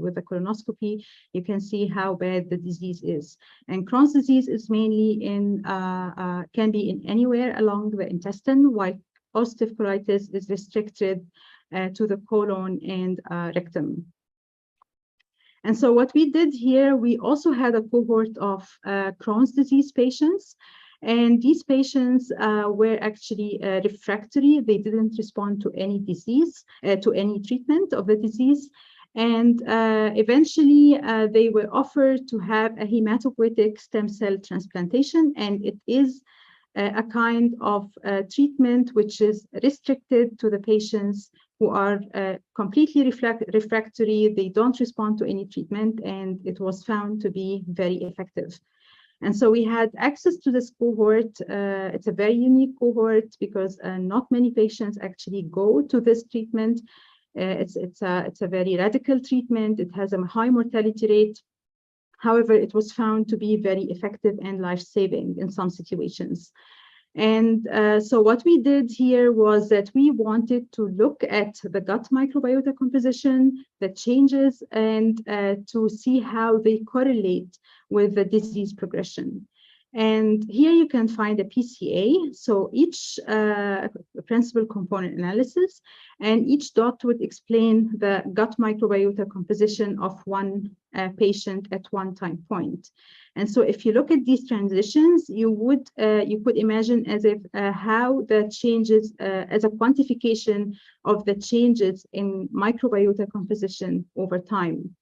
with the colonoscopy, you can see how bad the disease is. And Crohn's disease is mainly in, can be in anywhere along the intestine, while ulcerative colitis is restricted to the colon and rectum. And so what we did here, we also had a cohort of Crohn's disease patients. And these patients were actually refractory. They didn't respond to any disease, to any treatment of the disease. And eventually they were offered to have a hematopoietic stem cell transplantation. And it is a kind of treatment which is restricted to the patients who are completely refractory. They don't respond to any treatment, and it was found to be very effective. And so we had access to this cohort. It's a very unique cohort because not many patients actually go to this treatment. It's a very radical treatment. It has a high mortality rate. However, it was found to be very effective and life-saving in some situations. And so what we did here was that we wanted to look at the gut microbiota composition, the changes, and to see how they correlate with the disease progression. And here you can find a PCA, so each principal component analysis, and each dot would explain the gut microbiota composition of one patient at one time point. And so if you look at these transitions, you could imagine as if how the changes, as a quantification of the changes in microbiota composition over time.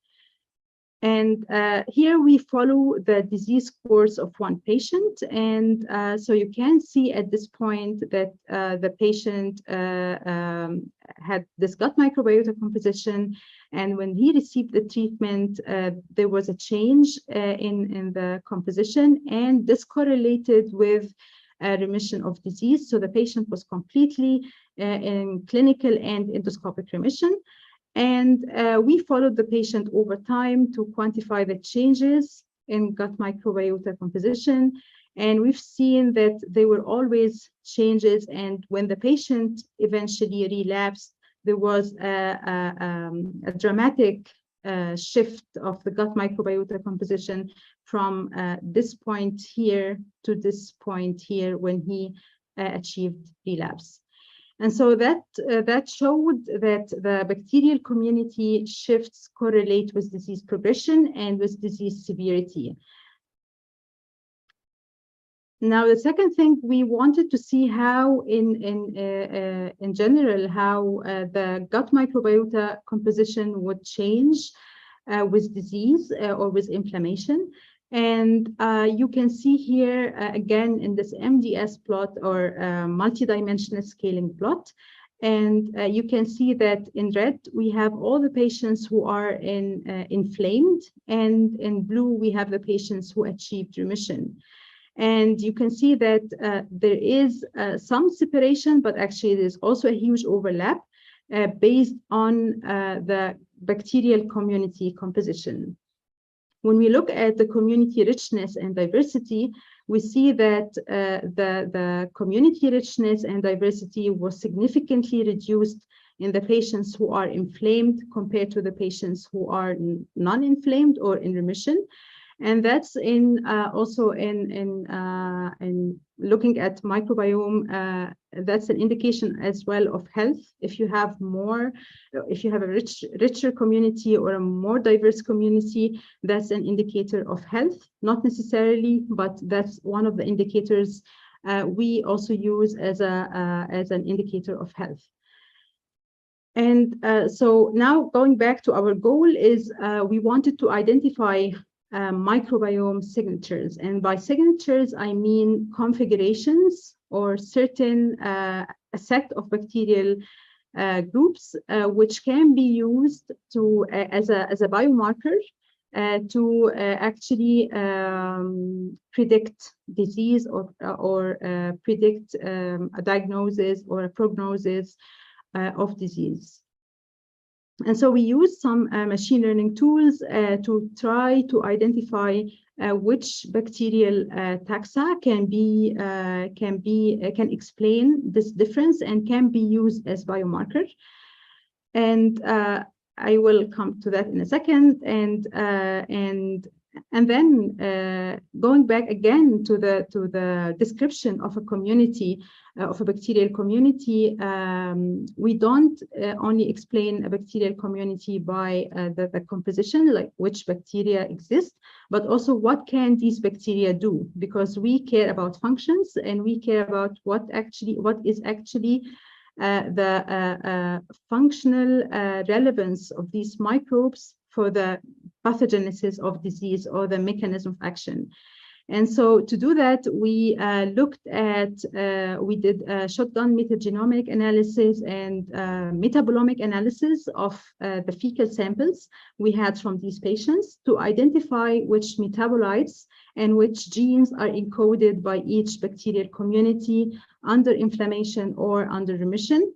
And here we follow the disease course of one patient. And so you can see at this point that the patient had this gut microbiota composition. And when he received the treatment, there was a change in the composition, and this correlated with remission of disease. So the patient was completely in clinical and endoscopic remission. And we followed the patient over time to quantify the changes in gut microbiota composition. And we've seen that there were always changes. And when the patient eventually relapsed, there was a dramatic shift of the gut microbiota composition from this point here to this point here when he achieved relapse. And so that showed that the bacterial community shifts correlate with disease progression and with disease severity. Now, the second thing, we wanted to see how in general, how the gut microbiota composition would change with disease or with inflammation. And you can see here, again, in this MDS plot or multidimensional scaling plot. And you can see that in red, we have all the patients who are inflamed. And in blue, we have the patients who achieved remission. And you can see that there is some separation, but actually there's also a huge overlap based on the bacterial community composition. When we look at the community richness and diversity, we see that the community richness and diversity was significantly reduced in the patients who are inflamed compared to the patients who are non-inflamed or in remission. And that's also in looking at microbiome, that's an indication as well of health. If you have a richer community or a more diverse community, that's an indicator of health, not necessarily, but that's one of the indicators we also use as an indicator of health. And so now going back to our goal is we wanted to identify microbiome signatures. And by signatures, I mean configurations or certain a set of bacterial groups which can be used to as a biomarker to actually predict disease or predict a diagnosis or a prognosis of disease. And so we use some machine learning tools to try to identify which bacterial taxa can explain this difference and can be used as biomarker. And I will come to that in a second. And then going back again to the description of a community, of a bacterial community, we don't only explain a bacterial community by the composition, like which bacteria exist, but also what can these bacteria do, because we care about functions and we care about what is actually the functional relevance of these microbes for the pathogenesis of disease or the mechanism of action. And so to do that, we looked at, we did shotgun metagenomic analysis and metabolomic analysis of the fecal samples we had from these patients to identify which metabolites and which genes are encoded by each bacterial community under inflammation or under remission.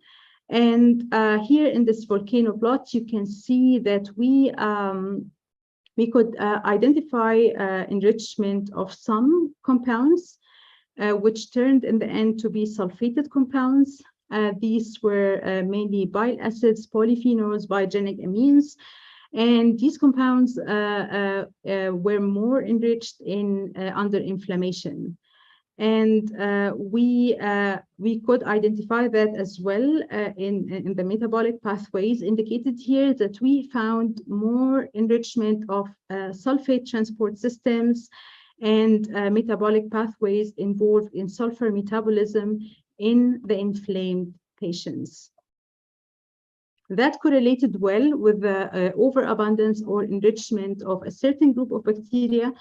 And here in this volcano plot, you can see that we could identify enrichment of some compounds, which turned in the end to be sulfated compounds. These were mainly bile acids, polyphenols, biogenic amines, and these compounds were more enriched in under inflammation. And we could identify that as well in the metabolic pathways indicated here, that we found more enrichment of sulfate transport systems and metabolic pathways involved in sulfur metabolism in the inflamed patients. That correlated well with the overabundance or enrichment of a certain group of bacteria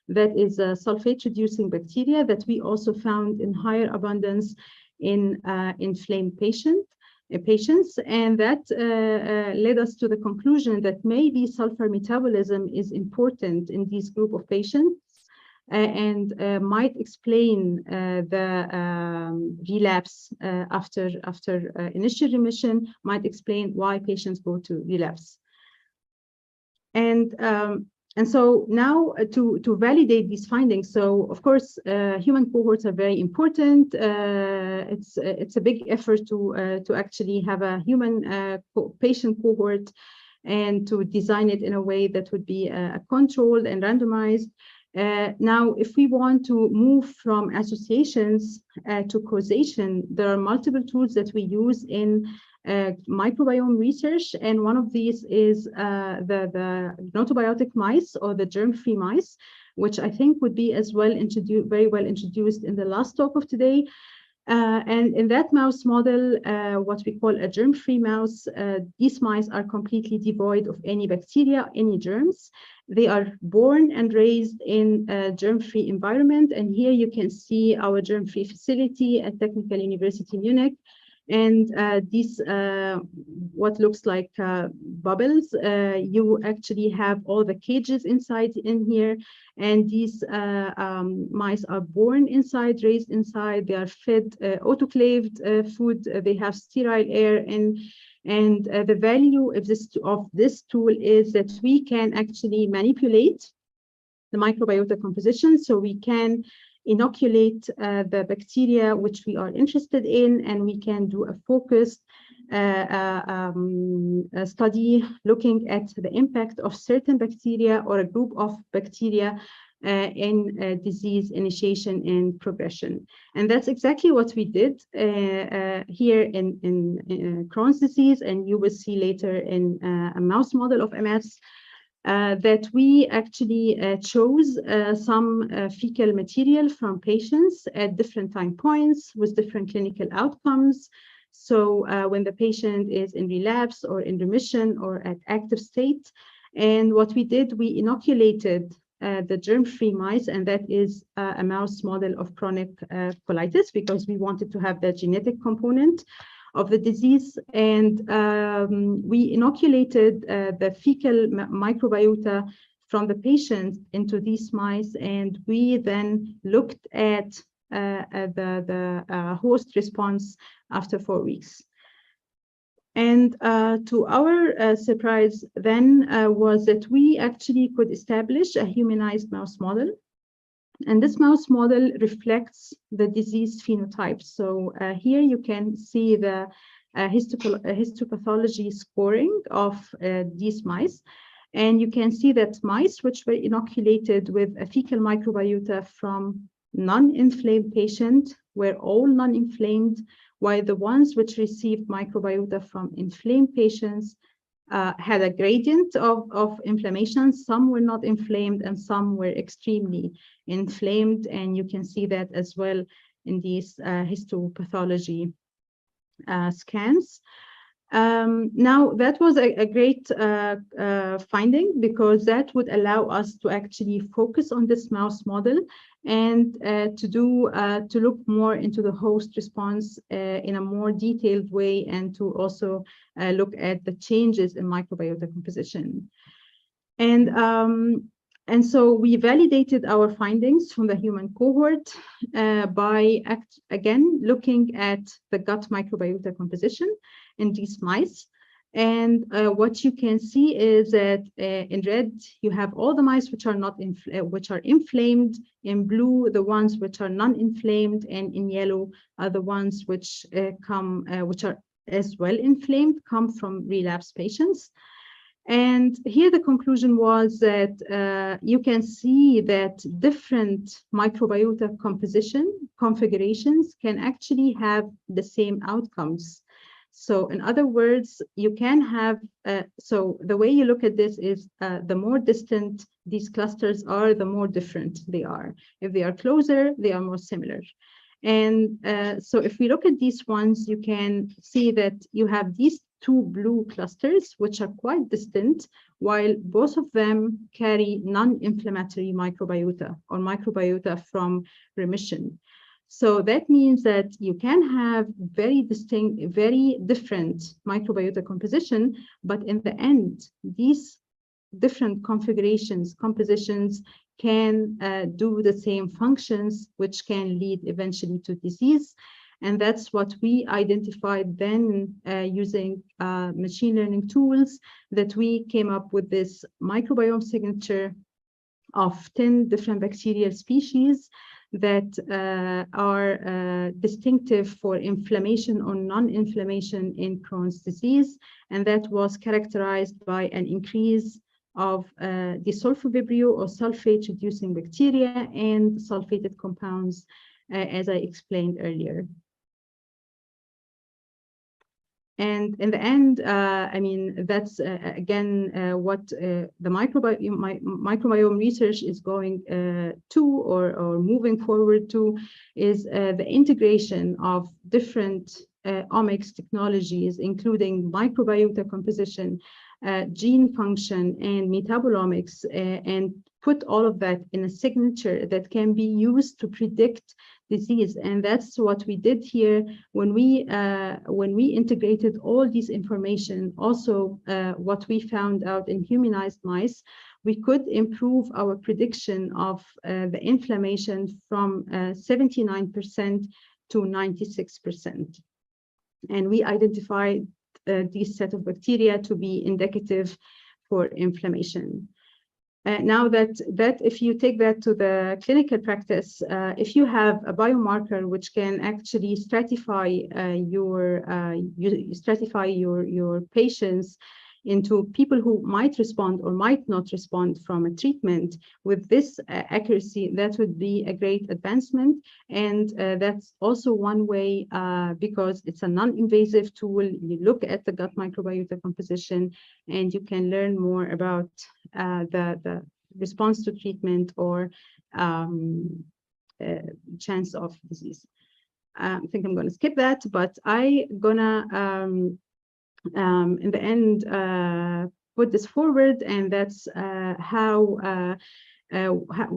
that is sulfate-reducing bacteria that we also found in higher abundance in inflamed patients. And that led us to the conclusion that maybe sulfur metabolism is important in this group of patients and might explain the relapse after initial remission, might explain why patients go to relapse. And so now to validate these findings, so of course, human cohorts are very important. It's a big effort to actually have a human patient cohort and to design it in a way that would be controlled and randomized. Now, if we want to move from associations to causation, there are multiple tools that we use in microbiome research, and one of these is the gnotobiotic mice or the germ-free mice, which I think would be as well very well introduced in the last talk of today. And in that mouse model, what we call a germ-free mouse, these mice are completely devoid of any bacteria, any germs. They are born and raised in a germ-free environment. And here you can see our germ-free facility at Technical University Munich. And these, what looks like bubbles, you actually have all the cages inside in here. And these mice are born inside, raised inside. They are fed autoclaved food. They have sterile air. And the value of this tool is that we can actually manipulate the microbiota composition. So we can inoculate the bacteria which we are interested in, and we can do a focused study looking at the impact of certain bacteria or a group of bacteria in disease initiation and progression. And that's exactly what we did here in Crohn's disease, and you will see later in a mouse model of MS. That we actually chose some fecal material from patients at different time points with different clinical outcomes. So when the patient is in relapse or in remission or at active state. And what we did, we inoculated the germ-free mice, and that is a mouse model of chronic colitis, because we wanted to have the genetic component of the disease. And we inoculated the fecal microbiota from the patient into these mice, and we then looked at the host response after 4 weeks. And to our surprise then was that we actually could establish a humanized mouse model. And this mouse model reflects the disease phenotype. So here you can see the histopathology scoring of these mice. And you can see that mice which were inoculated with a fecal microbiota from non-inflamed patient were all non-inflamed, while the ones which received microbiota from inflamed patients had a gradient of inflammation. Some were not inflamed and some were extremely inflamed. And you can see that as well in these histopathology scans. Now, that was a great finding, because that would allow us to actually focus on this mouse model and to look more into the host response in a more detailed way, and to also look at the changes in microbiota composition. And so we validated our findings from the human cohort by again looking at the gut microbiota composition in these mice. And what you can see is that in red you have all the mice which are inflamed, in blue the ones which are non-inflamed, and in yellow are the ones which which are as well inflamed, come from relapsed patients. And here the conclusion was that you can see that different microbiota configurations can actually have the same outcomes. So in other words, you can have, so the way you look at this is the more distant these clusters are, the more different they are. If they are closer, they are more similar. And so if we look at these ones, you can see that you have these two blue clusters, which are quite distant, while both of them carry non-inflammatory microbiota, or microbiota from remission. So that means that you can have very distinct, very different microbiota composition, but in the end, these different compositions can do the same functions, which can lead eventually to disease. And that's what we identified then using machine learning tools, that we came up with this microbiome signature of 10 different bacterial species that are distinctive for inflammation or non-inflammation in Crohn's disease. And that was characterized by an increase of desulfovibrio or sulfate-reducing bacteria and sulfated compounds, as I explained earlier. And in the end, I mean, that's again what the microbiome research is going to, or moving forward to, is the integration of different omics technologies, including microbiota composition, gene function, and metabolomics, and put all of that in a signature that can be used to predict disease. And that's what we did here when we integrated all these information. Also, what we found out in humanized mice, we could improve our prediction of the inflammation from 79% to 96%. And we identified these set of bacteria to be indicative for inflammation. Now that if you take that to the clinical practice, if you have a biomarker which can actually stratify your patients into people who might respond or might not respond from a treatment, with this accuracy, that would be a great advancement. And that's also one way, because it's a non-invasive tool. You look at the gut microbiota composition, and you can learn more about the response to treatment or chance of disease. I think I'm going to skip that, but I'm gonna in the end put this forward, and that's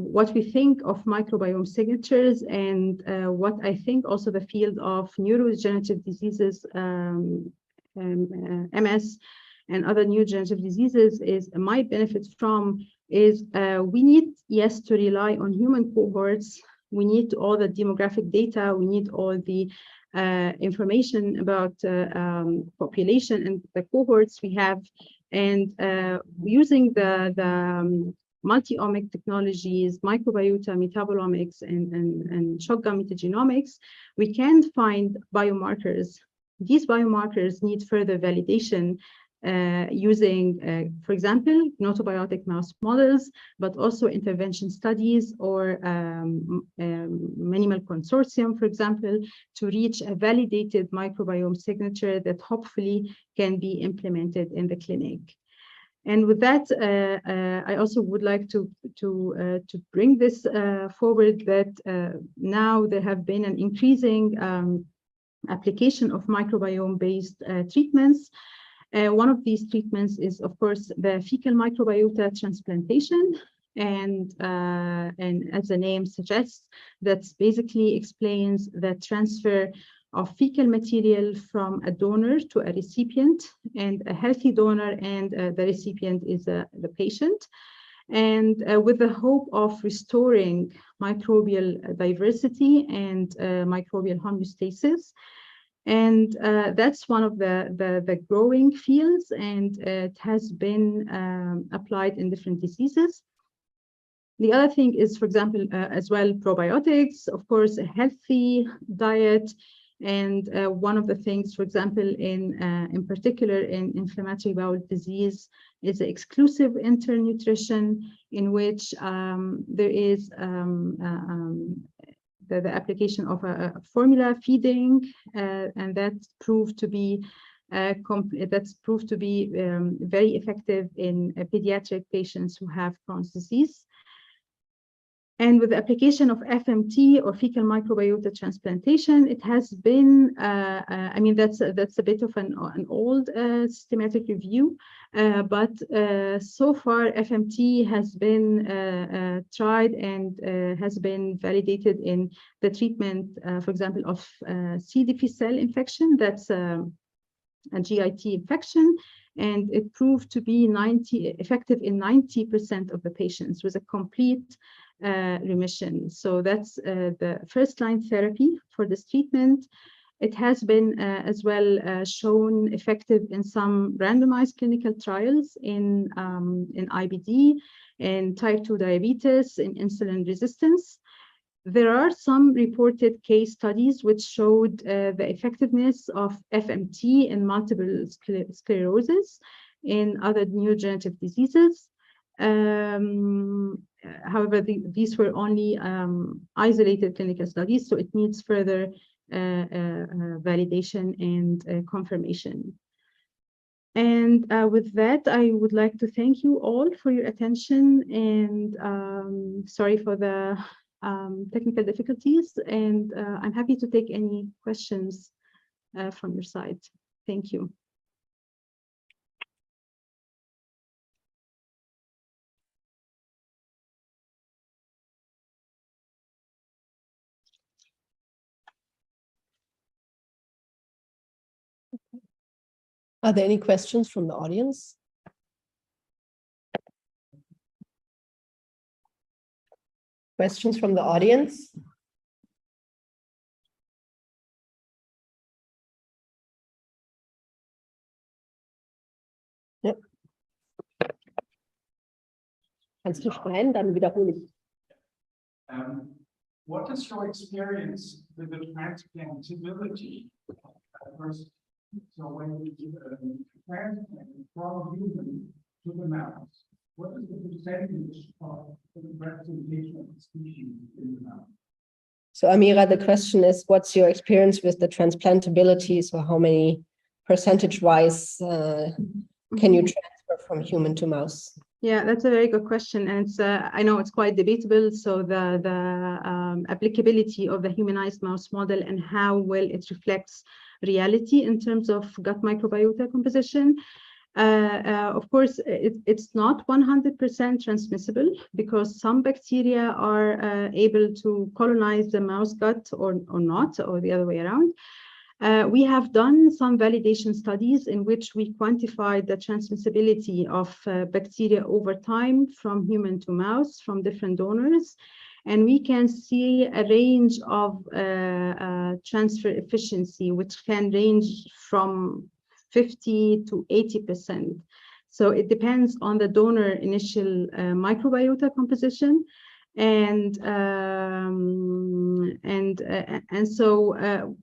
what we think of microbiome signatures, and what I think also the field of neurodegenerative diseases, MS and other neurodegenerative diseases might benefit from is we need, yes, to rely on human cohorts. We need all the demographic data. We need all the information about population and the cohorts we have, and using the multi-omic technologies, microbiota, metabolomics, and shotgun metagenomics, we can find biomarkers. These biomarkers need further validation using, for example, gnotobiotic mouse models, but also intervention studies or minimal consortium, for example, to reach a validated microbiome signature that hopefully can be implemented in the clinic. And with that, I also would like to bring this forward, that now there have been an increasing application of microbiome-based treatments. One of these treatments is, of course, the fecal microbiota transplantation. And as the name suggests, that basically explains the transfer of fecal material from a donor to a recipient, and a healthy donor, and the recipient is the patient. And with the hope of restoring microbial diversity and microbial homeostasis. And that's one of the growing fields, and it has been applied in different diseases. The other thing is, for example, as well, probiotics, of course, a healthy diet. And one of the things, for example, in particular in inflammatory bowel disease, is the exclusive internutrition, in which there is the application of a formula feeding, and that's proved to be very effective in pediatric patients who have Crohn's disease. And with the application of FMT, or fecal microbiota transplantation, it has been, I mean, that's a bit of an old systematic review, but so far FMT has been tried and has been validated in the treatment, for example, of C. difficile infection. That's a GIT infection, and it proved to be effective in 90% of the patients with a complete remission. So that's the first-line therapy for this treatment. It has been as well shown effective in some randomized clinical trials in IBD, in type 2 diabetes, in insulin resistance. There are some reported case studies which showed the effectiveness of FMT in multiple sclerosis, in other neurodegenerative diseases. However, these were only isolated clinical studies, so it needs further validation and confirmation. And with that, I would like to thank you all for your attention, and sorry for the technical difficulties, and I'm happy to take any questions from your side. Thank you. Are there any questions from the audience? Questions from the audience? Ja. Kannst du schreien, dann wiederhole ich. What is your experience with the transplantability? First, so when you transplant from human to the mouse, what is the percentage of the representation of the species in the mouse? So Amira, the question is, what's your experience with the transplantability? So how many percentage-wise can you transfer from human to mouse? Yeah, that's a very good question, and it's I know it's quite debatable. So the applicability of the humanized mouse model and how well it reflects reality in terms of gut microbiota composition. Of course, it's not 100% transmissible, because some bacteria are able to colonize the mouse gut or not, or the other way around. We have done some validation studies in which we quantified the transmissibility of bacteria over time from human to mouse from different donors. And we can see a range of transfer efficiency, which can range from 50 to 80%. So it depends on the donor initial microbiota composition. And so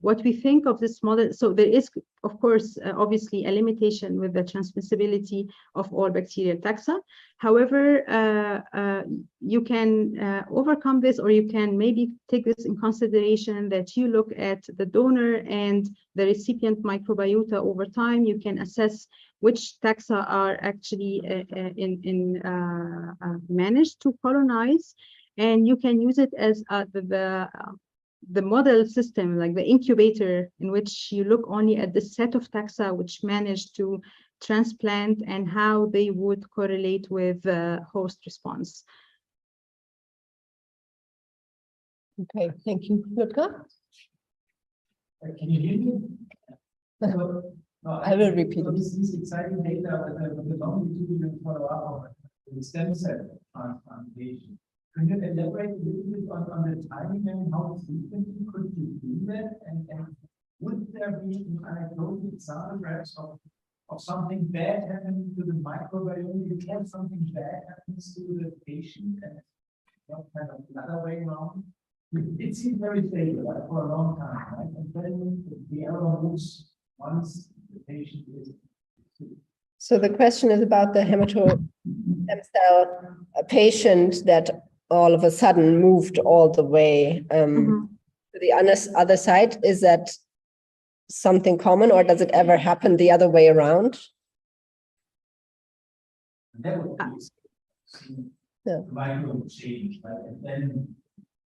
what we think of this model, so there is, of course, obviously a limitation with the transmissibility of all bacterial taxa. However, you can overcome this, or you can maybe take this in consideration, that you look at the donor and the recipient microbiota over time. You can assess which taxa are actually managed to colonize, and you can use it as the model system, like the incubator, in which you look only at the set of taxa which managed to transplant and how they would correlate with host response. Okay, thank you. Ludger? Can you hear me? So, I will repeat it. This exciting data with the longitudinal follow-up of the stem cell transplantation. Can you elaborate a little bit on the timing and how frequently could you do that? And would there be an anecdotal example perhaps of something bad happening to the microbiome? You have something bad happens to the patient and not kind of the other way around? It seemed very stable, right, for a long time, right? And then the error moves once the patient is. So the question is about the hematopoietic stem cell, a patient that all of a sudden moved all the way to the other side. Is that something common, or does it ever happen the other way around? That would be Yeah. microbiome change, right? And then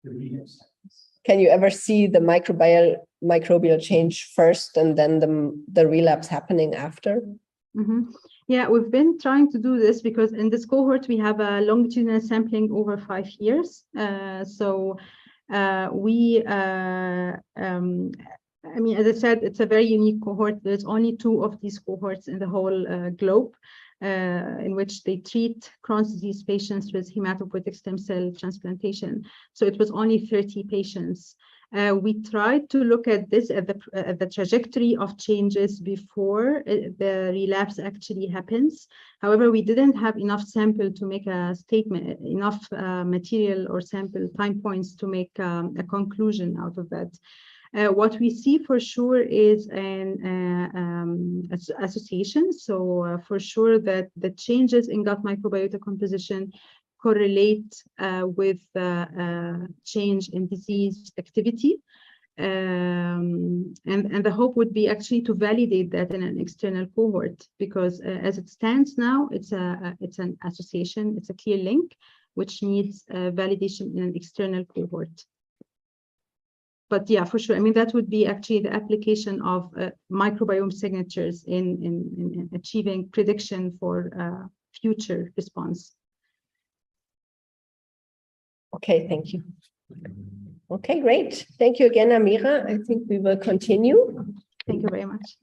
the relapse happens. Can you ever see the microbial change first and then the relapse happening after? Yeah, we've been trying to do this because in this cohort we have a longitudinal sampling over 5 years. I mean, as I said, it's a very unique cohort. There's only 2 of these cohorts in the whole globe in which they treat Crohn's disease patients with hematopoietic stem cell transplantation. So it was only 30 patients. We tried to look at this at the trajectory of changes before the relapse actually happens. However, we didn't have enough sample to make a statement, enough material or sample time points to make a conclusion out of that. What we see for sure is an association. So for sure that the changes in gut microbiota composition correlate with change in disease activity. And the hope would be actually to validate that in an external cohort, because as it stands now, it's an association, it's a clear link, which needs validation in an external cohort. But yeah, for sure. I mean, that would be actually the application of microbiome signatures in achieving prediction for future response. Okay, thank you. Okay, great. Thank you again, Amira. I think we will continue. Thank you very much.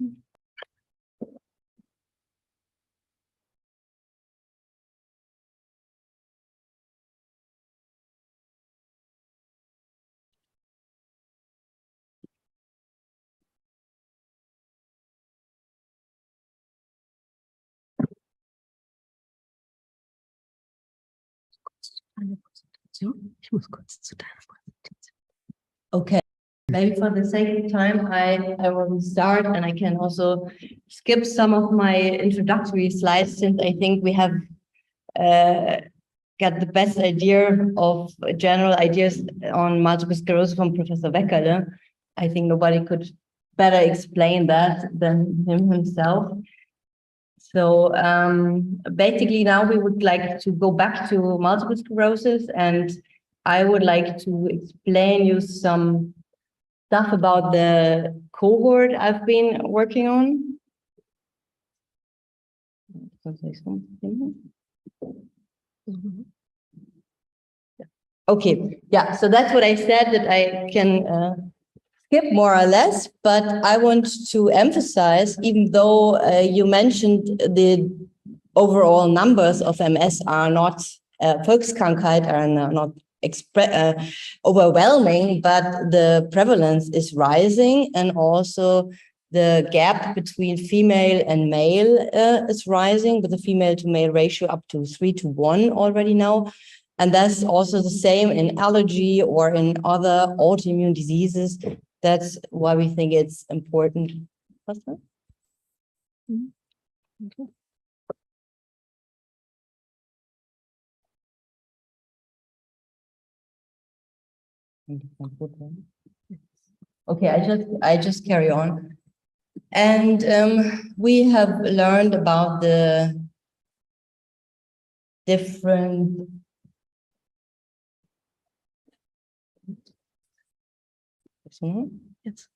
Okay, maybe for the sake of time, I will start, and I can also skip some of my introductory slides, since I think we have got the best idea of general ideas on multiple sclerosis from Professor Wekerle. I think nobody could better explain that than him himself. So basically now we would like to go back to multiple sclerosis, and I would like to explain you some stuff about the cohort I've been working on. Okay, yeah, so that's what I said, that I can skip more or less, but I want to emphasize, even though you mentioned the overall numbers of MS are not, Volkskrankheit are not overwhelming, but the prevalence is rising, and also the gap between female and male is rising, with the female to male ratio up to 3:1 already now. And that's also the same in allergy or in other autoimmune diseases. That's why we think it's important. What's that? Okay. Okay, I just carry on. And we have learned about the different Yes.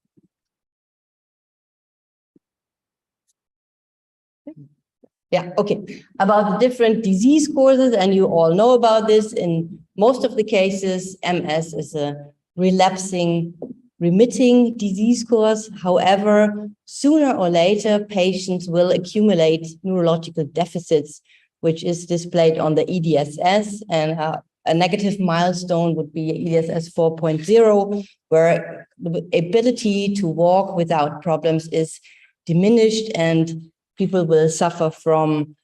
Yeah, okay. About the different disease courses, and you all know about this, in most of the cases, MS is a relapsing, remitting disease course. However, sooner or later, patients will accumulate neurological deficits, which is displayed on the EDSS, and a negative milestone would be EDSS 4.0, where the ability to walk without problems is diminished, and people will suffer from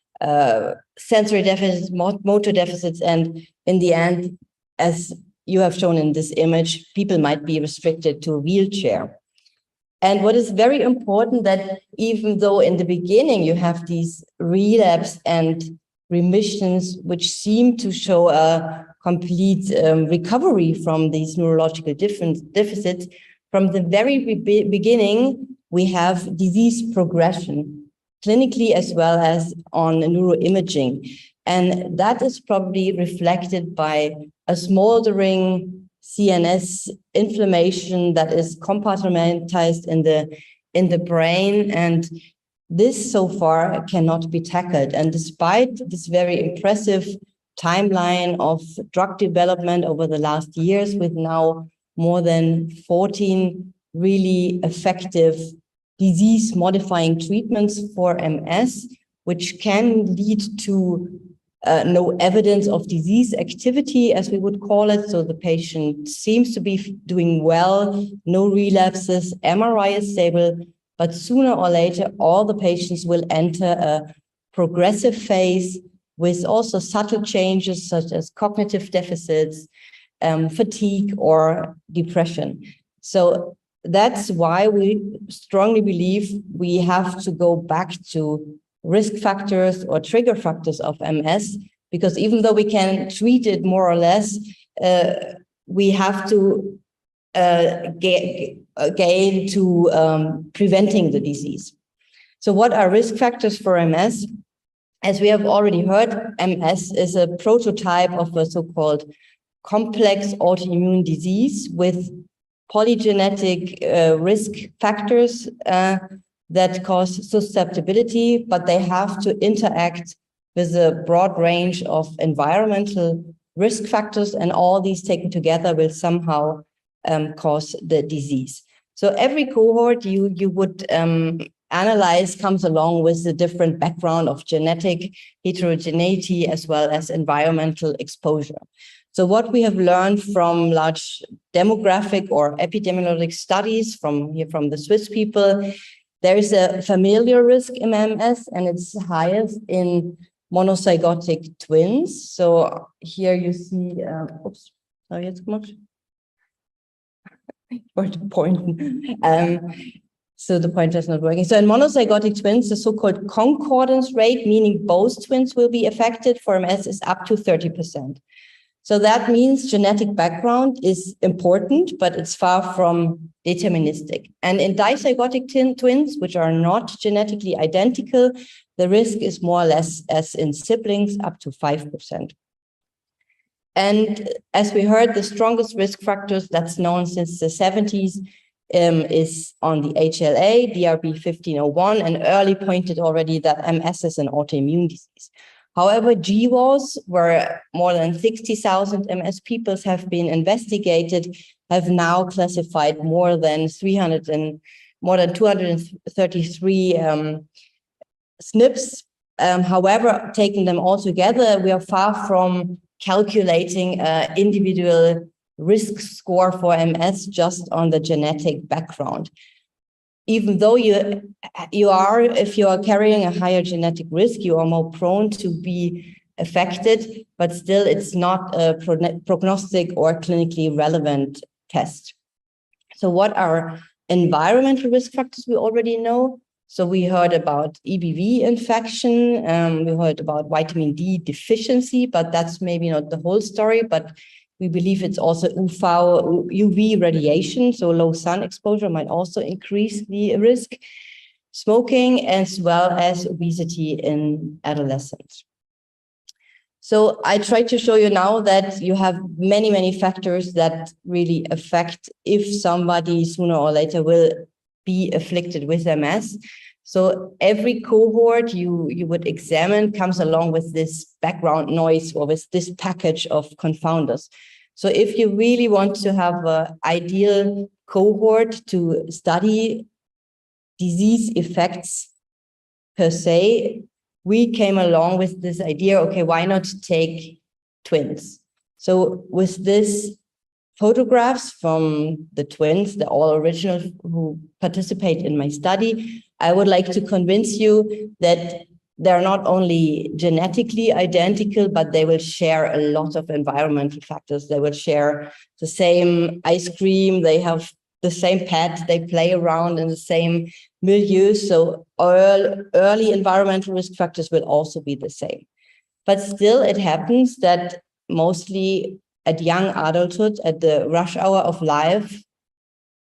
sensory deficits, motor deficits, and in the end, as you have shown in this image, people might be restricted to a wheelchair. And what is very important, that even though in the beginning you have these relapse and remissions, which seem to show a complete recovery from these neurological deficits, from the very beginning, we have disease progression, clinically as well as on neuroimaging. And that is probably reflected by a smoldering CNS inflammation that is compartmentalized in the brain. And this so far cannot be tackled. And despite this very impressive timeline of drug development over the last years, with now more than 14 really effective disease-modifying treatments for MS, which can lead to no evidence of disease activity, as we would call it. So the patient seems to be doing well, no relapses, MRI is stable, but sooner or later, all the patients will enter a progressive phase with also subtle changes such as cognitive deficits, fatigue, or depression. So that's why we strongly believe we have to go back to risk factors or trigger factors of MS, because even though we can treat it more or less, we have to gain to preventing the disease. So what are risk factors for MS? As we have already heard, MS is a prototype of a so-called complex autoimmune disease with polygenetic risk factors that cause susceptibility, but they have to interact with a broad range of environmental risk factors, and all these taken together will somehow cause the disease. So every cohort you would analyze comes along with a different background of genetic heterogeneity as well as environmental exposure. So what we have learned from large demographic or epidemiologic studies from the Swiss people, there is a familial risk in MS, and it's highest in monozygotic twins. So here you see, oops, sorry, jetzt gemacht. Or the point. So the pointer is not working. So in monozygotic twins, the so-called concordance rate, meaning both twins will be affected for MS, is up to 30%. So that means genetic background is important, but it's far from deterministic. And in dizygotic twins, which are not genetically identical, the risk is more or less as in siblings, up to 5%. And as we heard, the strongest risk factors that's known since the 70s is on the HLA, DRB1501, and early pointed already that MS is an autoimmune disease. However, GWAS, where more than 60,000 MS people have been investigated, have now classified more than 233 SNPs. However, taking them all together, we are far from calculating an individual risk score for MS just on the genetic background. Even though if you are carrying a higher genetic risk, you are more prone to be affected, but still it's not a prognostic or clinically relevant test. So what are environmental risk factors? We already know. So we heard about EBV infection, we heard about vitamin D deficiency, but that's maybe not the whole story, but we believe it's also UV radiation, so low sun exposure might also increase the risk. Smoking, as well as obesity in adolescents. So I try to show you now that you have many, many factors that really affect if somebody sooner or later will be afflicted with MS. So every cohort you would examine comes along with this background noise or with this package of confounders. So if you really want to have an ideal cohort to study disease effects per se, we came along with this idea, okay, why not take twins? So with this photographs from the twins, the all original who participate in my study, I would like to convince you that they're not only genetically identical, but they will share a lot of environmental factors. They will share the same ice cream, they have the same pet, they play around in the same milieu. So early environmental risk factors will also be the same. But still it happens that mostly at young adulthood, at the rush hour of life,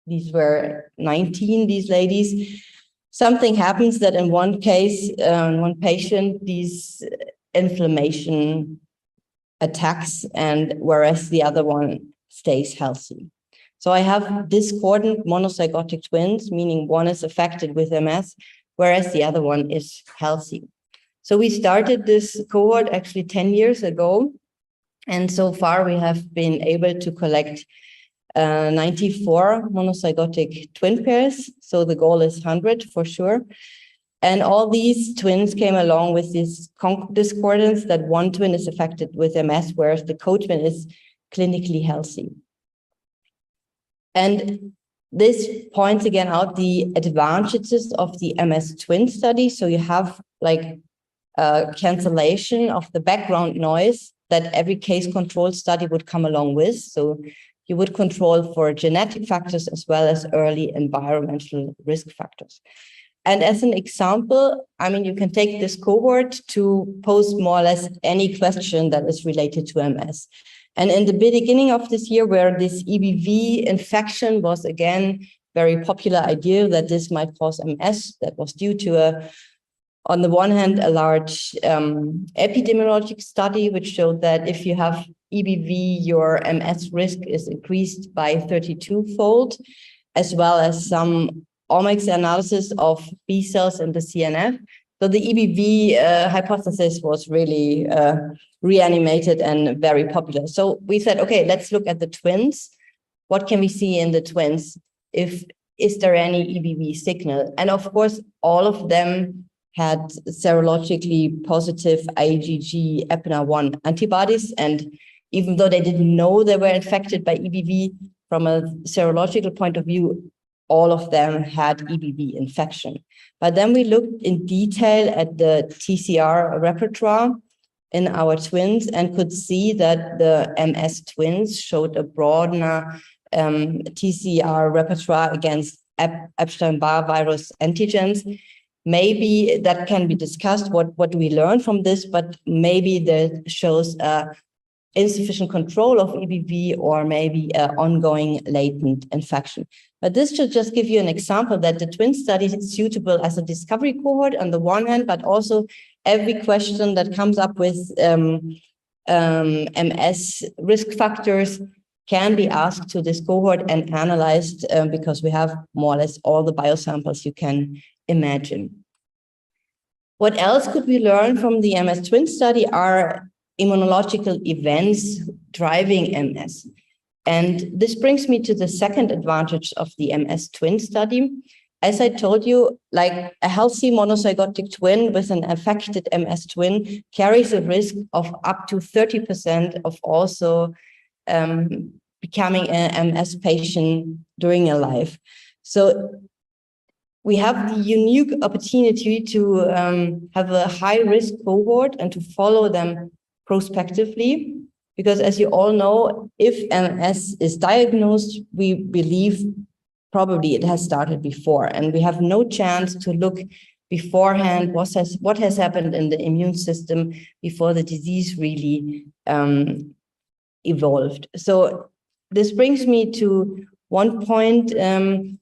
these were 19, these ladies, something happens that in one case, one patient, these inflammation attacks, and whereas the other one stays healthy. So I have discordant monozygotic twins, meaning one is affected with MS, whereas the other one is healthy. So we started this cohort actually 10 years ago. And so far we have been able to collect 94 monozygotic twin pairs. So the goal is 100 for sure. And all these twins came along with this discordance that one twin is affected with MS, whereas the co-twin is clinically healthy. And this points again out the advantages of the MS twin study. So you have like cancellation of the background noise that every case control study would come along with. So you would control for genetic factors as well as early environmental risk factors. And as an example, I mean, you can take this cohort to pose more or less any question that is related to MS. And in the beginning of this year, where this EBV infection was again very popular idea that this might cause MS, that was due to on the one hand, a large epidemiologic study, which showed that if you have EBV, your MS risk is increased by 32-fold, as well as some omics analysis of B cells in the CNF. So the EBV hypothesis was really reanimated and very popular. So we said, okay, let's look at the twins. What can we see in the twins? Is there any EBV signal? And of course, all of them had serologically positive IgG EPNA1 antibodies. And even though they didn't know they were infected by EBV, from a serological point of view, all of them had EBV infection. But then we looked in detail at the TCR repertoire in our twins and could see that the MS twins showed a broader TCR repertoire against Epstein-Barr virus antigens. Maybe that can be discussed, what do we learn from this, but maybe that shows insufficient control of EBV or maybe ongoing latent infection. But this should just give you an example that the twin study is suitable as a discovery cohort on the one hand, but also every question that comes up with MS risk factors can be asked to this cohort and analyzed because we have more or less all the biosamples you can imagine. What else could we learn from the MS twin study are immunological events driving MS. And this brings me to the second advantage of the MS twin study. As I told you, like a healthy monozygotic twin with an affected MS twin carries a risk of up to 30% of also becoming an MS patient during a life. So we have the unique opportunity to have a high-risk cohort and to follow them prospectively, because as you all know, if MS is diagnosed, we believe probably it has started before, and we have no chance to look beforehand what has happened in the immune system before the disease really evolved. So this brings me to one point,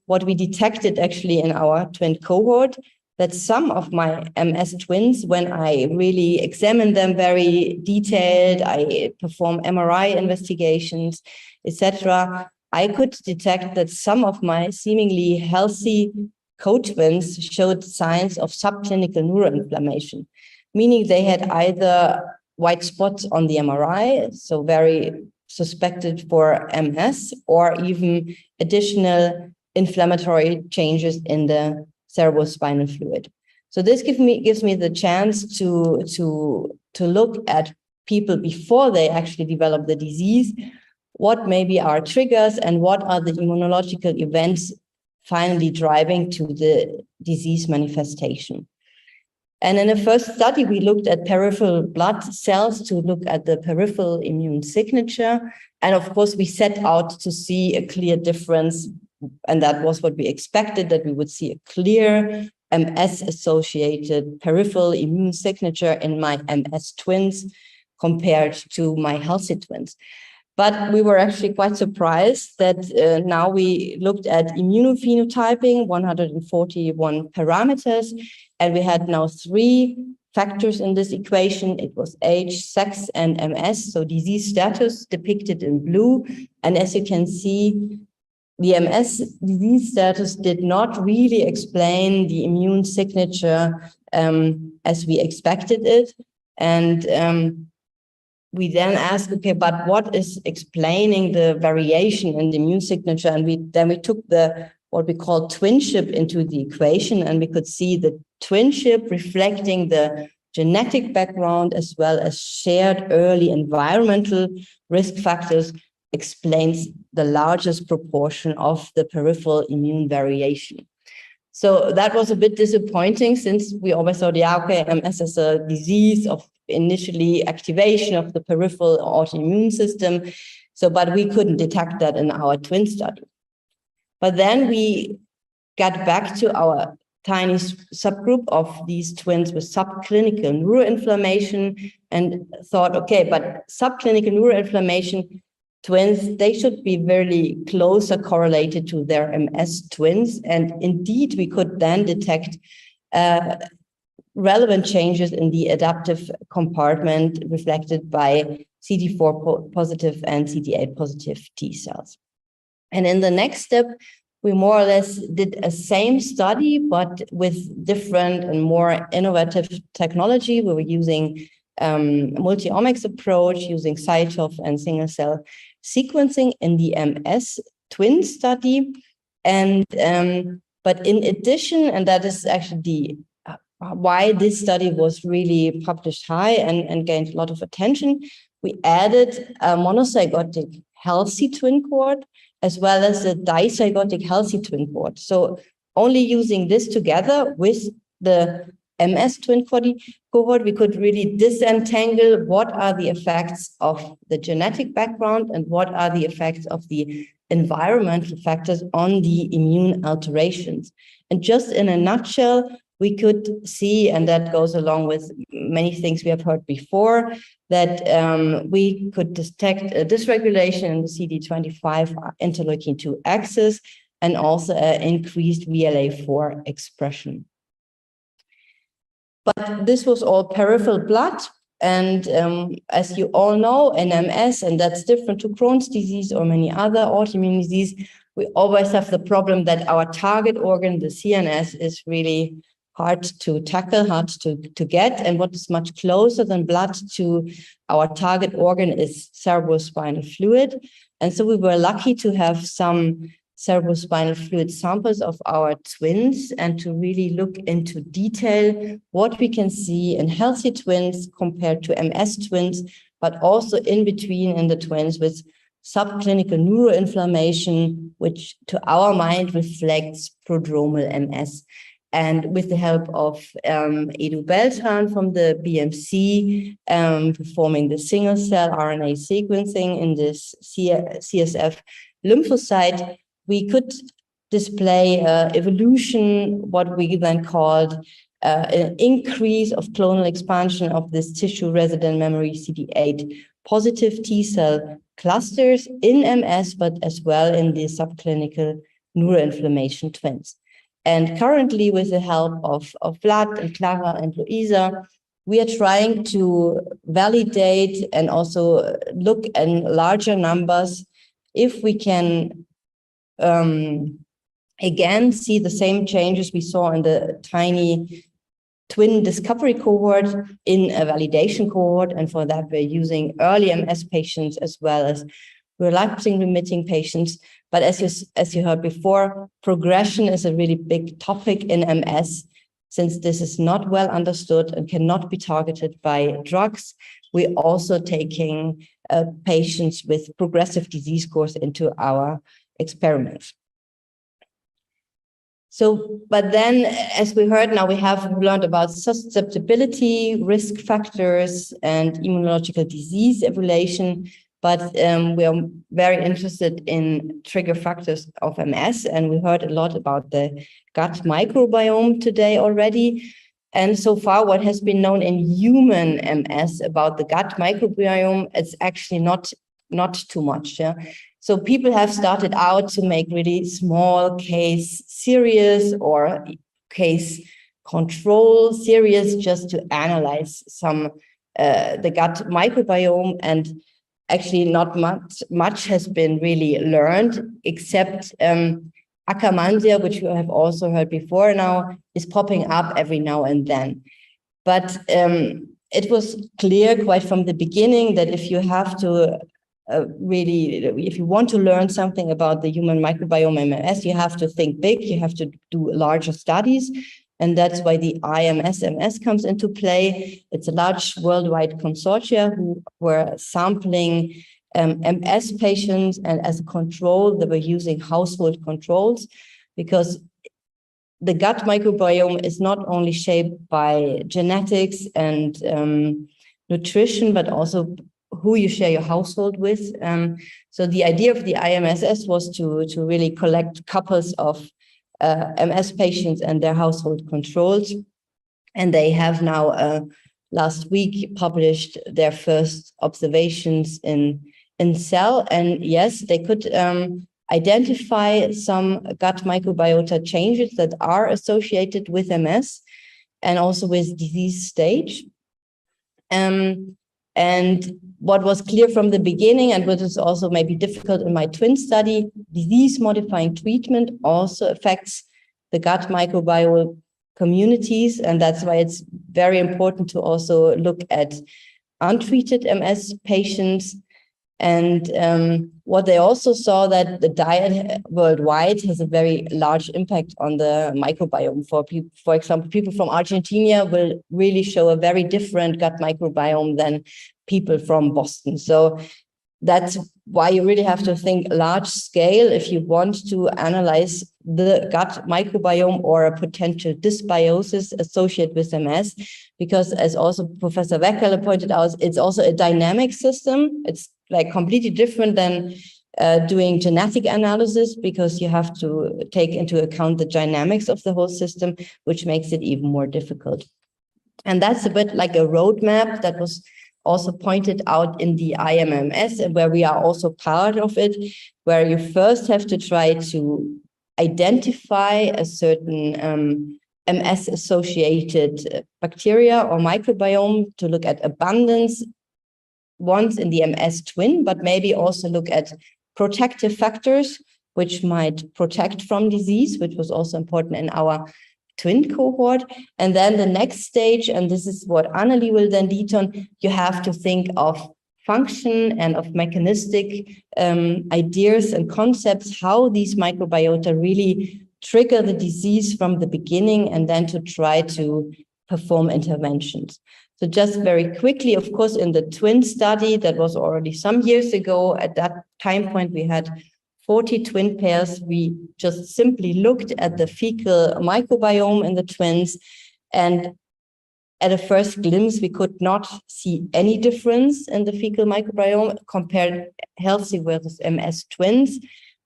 what we detected actually in our twin cohort, that some of my MS twins, when I really examine them very detailed, I perform MRI investigations, etc., I could detect that some of my seemingly healthy co-twins showed signs of subclinical neuroinflammation, meaning they had either white spots on the MRI, so very suspected for MS, or even additional inflammatory changes in the cerebrospinal fluid. So this gives me the chance to look at people before they actually develop the disease, what maybe are triggers and what are the immunological events finally driving to the disease manifestation. And in the first study, we looked at peripheral blood cells to look at the peripheral immune signature. And of course, we set out to see a clear difference. And that was what we expected, that we would see a clear MS-associated peripheral immune signature in my MS twins compared to my healthy twins. But we were actually quite surprised that now we looked at immunophenotyping, 141 parameters, and we had now 3 factors in this equation. It was age, sex, and MS, so disease status depicted in blue. And as you can see, the MS disease status did not really explain the immune signature as we expected it. And we then asked, okay, but what is explaining the variation in the immune signature? And then we took what we call twinship into the equation, and we could see the twinship reflecting the genetic background as well as shared early environmental risk factors explains the largest proportion of the peripheral immune variation. So that was a bit disappointing, since we always thought, yeah, okay, MS is a disease of initially activation of the peripheral autoimmune system. So, but we couldn't detect that in our twin study. But then we got back to our tiny subgroup of these twins with subclinical neuroinflammation and thought, okay, but subclinical neuroinflammation twins, they should be very closer correlated to their MS twins. And indeed, we could then detect relevant changes in the adaptive compartment reflected by CD4 positive and CD8 positive T cells. And in the next step, we more or less did a same study, but with different and more innovative technology. We were using multi-omics approach, using CyTOF and single cell sequencing in the MS twin study. And but in addition, and that is actually why this study was really published high and gained a lot of attention, we added a monozygotic healthy twin cohort as well as a dizygotic healthy twin cohort. So only using this together with the MS twin cohort, we could really disentangle what are the effects of the genetic background and what are the effects of the environmental factors on the immune alterations. And just in a nutshell, we could see, and that goes along with many things we have heard before, that we could detect a dysregulation in the CD25 interleukin 2 axis and also increased VLA4 expression. But this was all peripheral blood. And as you all know, in MS, and that's different to Crohn's disease or many other autoimmune disease, we always have the problem that our target organ, the CNS, is really hard to tackle, hard to get. And what is much closer than blood to our target organ is cerebrospinal fluid. And so we were lucky to have some cerebrospinal fluid samples of our twins and to really look into detail what we can see in healthy twins compared to MS twins, but also in between in the twins with subclinical neuroinflammation, which to our mind reflects prodromal MS. And with the help of Edu Beltran from the BMC, performing the single cell RNA sequencing in this CSF lymphocyte, we could display evolution, what we then called an increase of clonal expansion of this tissue resident memory CD8 positive T cell clusters in MS, but as well in the subclinical neuroinflammation twins. And currently, with the help of Vlad and Clara and Luisa, we are trying to validate and also look in larger numbers if we can again see the same changes we saw in the tiny twin discovery cohort in a validation cohort. And for that, we're using early MS patients as well as relapsing remitting patients. But as you heard before, progression is a really big topic in MS. Since this is not well understood and cannot be targeted by drugs, we're also taking patients with progressive disease course into our experiments. So, but then, as we heard, now we have learned about susceptibility, risk factors, and immunological disease evaluation. But we are very interested in trigger factors of MS, and we heard a lot about the gut microbiome today already. And so far, what has been known in human MS about the gut microbiome, it's actually not too much. Yeah? So people have started out to make really small case series or case control series just to analyze some the gut microbiome, and actually not much has been really learned, except Akkermansia, which you have also heard before now, is popping up every now and then. But it was clear quite from the beginning that if you have to if you want to learn something about the human microbiome MS, you have to think big, you have to do larger studies. And that's why the IMS-MS comes into play. It's a large worldwide consortia who were sampling MS patients, and as a control, they were using household controls, because the gut microbiome is not only shaped by genetics and nutrition, but also who you share your household with. So the idea of the IMSS was to really collect couples of MS patients and their household controls. And they have now last week published their first observations in Cell. And yes, they could identify some gut microbiota changes that are associated with MS and also with disease stage. And what was clear from the beginning, and what is also maybe difficult in my twin study, disease-modifying treatment also affects the gut microbiome communities. And that's why it's very important to also look at untreated MS patients. And what they also saw, that the diet worldwide has a very large impact on the microbiome. For example, people from Argentina will really show a very different gut microbiome than people from Boston. So that's why you really have to think large scale if you want to analyze the gut microbiome or a potential dysbiosis associated with MS, because as also Professor Wekerle pointed out, it's also a dynamic system. It's like completely different than doing genetic analysis, because you have to take into account the dynamics of the whole system, which makes it even more difficult. And that's a bit like a roadmap that was also pointed out in the IMMS, and where we are also part of it, where you first have to try to identify a certain MS-associated bacteria or microbiome to look at abundance once in the MS twin, but maybe also look at protective factors, which might protect from disease, which was also important in our twin cohort. And then the next stage, and this is what Anneli will then lead on, you have to think of function and of mechanistic ideas and concepts, how these microbiota really trigger the disease from the beginning, and then to try to perform interventions. So just very quickly, of course, in the twin study that was already some years ago, at that time point, we had 40 twin pairs. We just simply looked at the fecal microbiome in the twins, and at a first glimpse, we could not see any difference in the fecal microbiome compared healthy versus MS twins.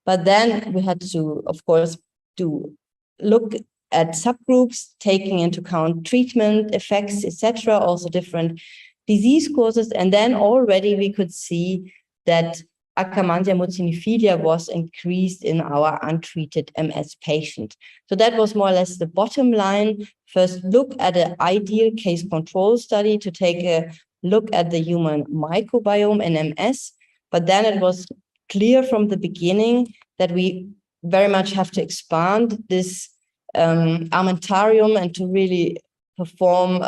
But then we had to, of course, to look at subgroups, taking into account treatment effects, etc., also different disease causes. And then already we could see that Akkermansia muciniphila was increased in our untreated MS patient. So that was more or less the bottom line. First, look at an ideal case control study to take a look at the human microbiome in MS. But then it was clear from the beginning that we very much have to expand this armamentarium and to really perform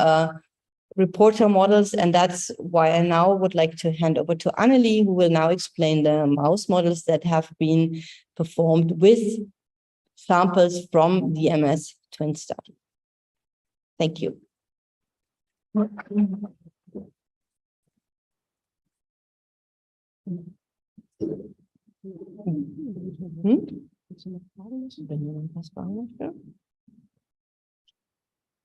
reporter models. And that's why I now would like to hand over to Anneli, who will now explain the mouse models that have been performed with samples from the MS twin study. Thank you.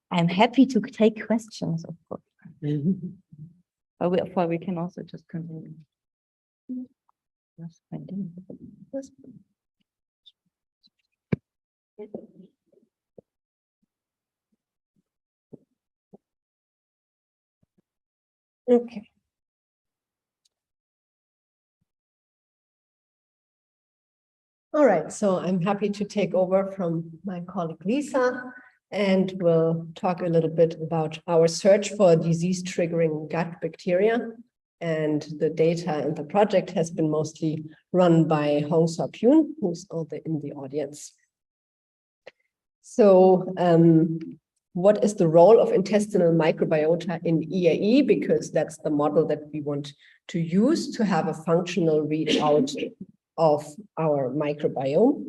I'm happy to take questions, of course. But we can also just continue. Okay. All right, so I'm happy to take over from my colleague Lisa, and we'll talk a little bit about our search for disease-triggering gut bacteria. And the data and the project has been mostly run by Hong-Sop Yoon, who's also in the audience. So what is the role of intestinal microbiota in EAE? Because that's the model that we want to use to have a functional readout of our microbiome.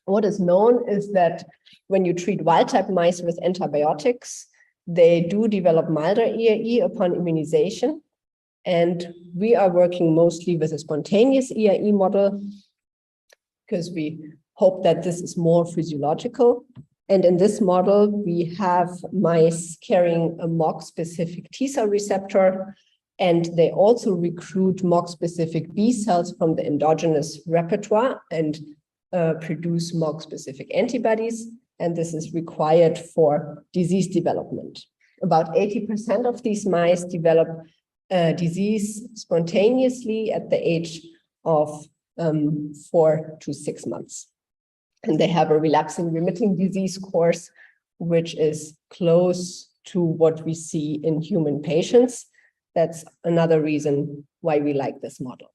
What is known is that when you treat wild-type mice with antibiotics, they do develop milder EAE upon immunization. And we are working mostly with a spontaneous EAE model because we hope that this is more physiological. And in this model, we have mice carrying a MOG-specific T-cell receptor, and they also recruit MOG-specific B cells from the endogenous repertoire and produce MOG-specific antibodies. And this is required for disease development. About 80% of these mice develop disease spontaneously at the age of 4 to 6 months. And they have a relapsing remitting disease course, which is close to what we see in human patients. That's another reason why we like this model.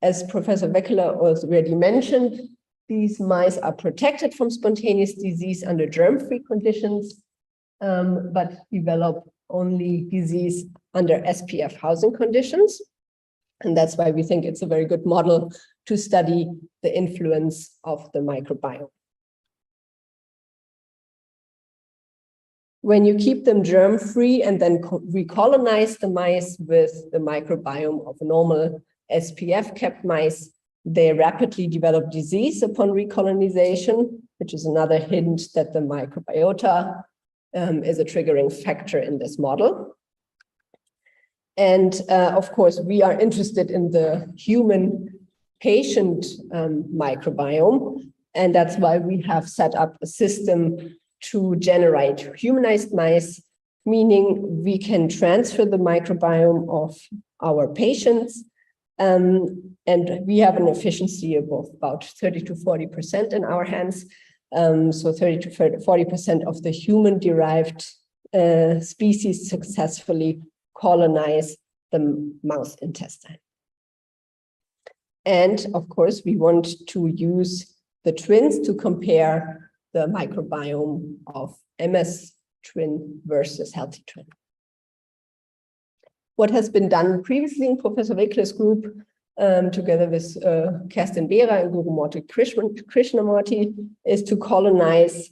As Professor Wekerle already mentioned, these mice are protected from spontaneous disease under germ-free conditions, but develop only disease under SPF housing conditions. And that's why we think it's a very good model to study the influence of the microbiome. When you keep them germ-free and then recolonize the mice with the microbiome of normal SPF-kept mice, they rapidly develop disease upon recolonization, which is another hint that the microbiota is a triggering factor in this model. And of course, we are interested in the human patient microbiome, and that's why we have set up a system to generate humanized mice, meaning we can transfer the microbiome of our patients, and we have an efficiency of about 30 to 40% in our hands. So 30 to 40% of the human-derived species successfully colonize the mouse intestine. And of course, we want to use the twins to compare the microbiome of MS twin versus healthy twin. What has been done previously in Professor Wekerle's group, together with Kerstin Behrer and Gurumurthy Krishnamurthy, is to colonize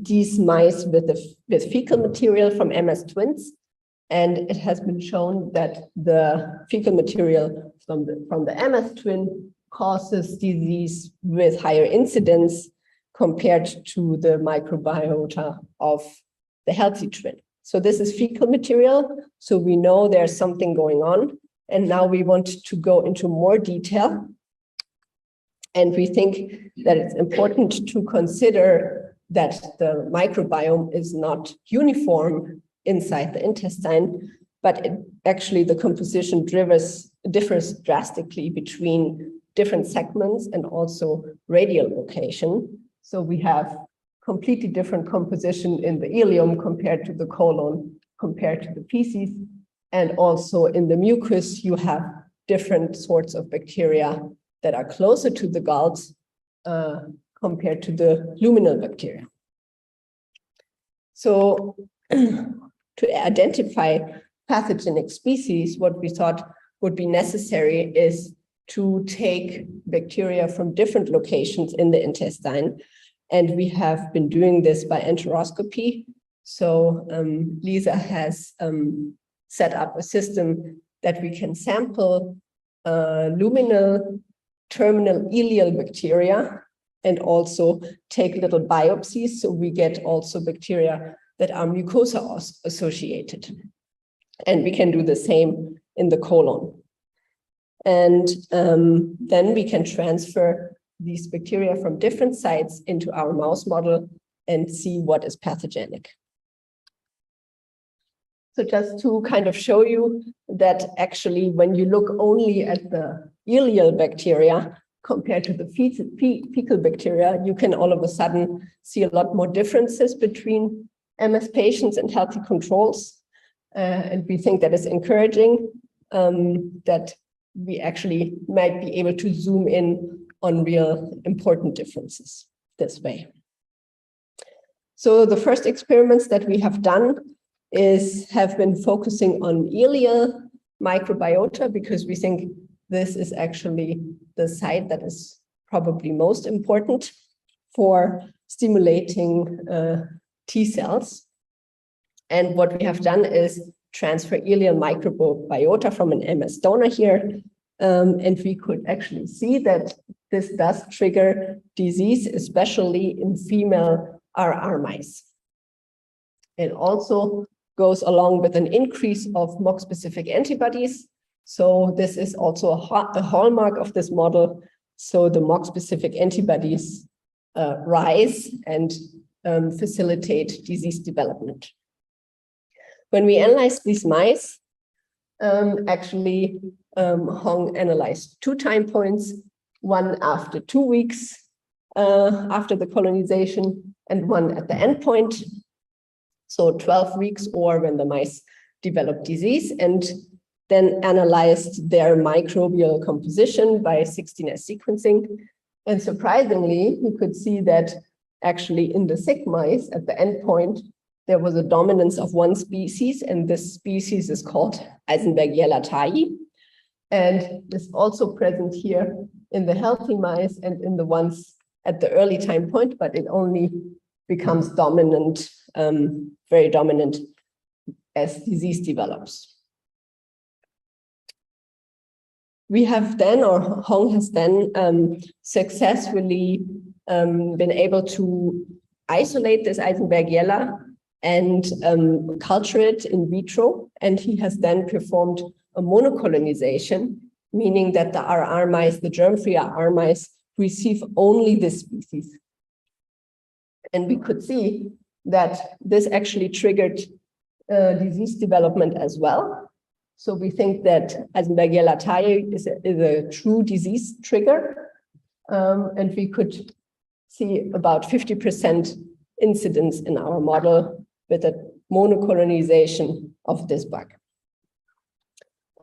these mice with fecal material from MS twins. And it has been shown that the fecal material from the MS twin causes disease with higher incidence compared to the microbiota of the healthy twin. So this is fecal material, so we know there's something going on. And now we want to go into more detail. And we think that it's important to consider that the microbiome is not uniform inside the intestine, but actually the composition differs drastically between different segments and also radial location. So we have completely different composition in the ileum compared to the colon, compared to the feces. And also in the mucus, you have different sorts of bacteria that are closer to the gulls compared to the luminal bacteria. So to identify pathogenic species, what we thought would be necessary is to take bacteria from different locations in the intestine. And we have been doing this by enteroscopy. So Lisa has set up a system that we can sample luminal, terminal ileal bacteria and also take little biopsies. So we get also bacteria that are mucosa associated. And we can do the same in the colon. And then we can transfer these bacteria from different sites into our mouse model and see what is pathogenic. So just to kind of show you that actually when you look only at the ileal bacteria compared to the fecal bacteria, you can all of a sudden see a lot more differences between MS patients and healthy controls. And we think that is encouraging, that we actually might be able to zoom in on real important differences this way. So the first experiments that we have done have been focusing on ileal microbiota, because we think this is actually the site that is probably most important for stimulating T cells. And what we have done is transfer ileal microbiota from an MS donor here. And we could actually see that this does trigger disease, especially in female RR mice. It also goes along with an increase of MOC-specific antibodies. So this is also a hallmark of this model. So the MOC-specific antibodies rise and facilitate disease development. When we analyzed these mice, actually Hong analyzed 2 time points, one after 2 weeks after the colonization and one at the end point. So 12 weeks or when the mice developed disease, and then analyzed their microbial composition by 16S sequencing. And surprisingly, you could see that actually in the sick mice at the end point, there was a dominance of one species, and this species is called Eisenbergiella tayi. And it's also present here in the healthy mice and in the ones at the early time point, but it only becomes dominant, very dominant as disease develops. We have then, or Hong has then successfully been able to isolate this Eisenbergiella and culture it in vitro. And he has then performed a monocolonization, meaning that the RR mice, the germ-free RR mice, receive only this species. And we could see that this actually triggered disease development as well. So we think that Eisenbergiella tayi is a true disease trigger. And we could see about 50% incidence in our model with a monocolonization of this bug.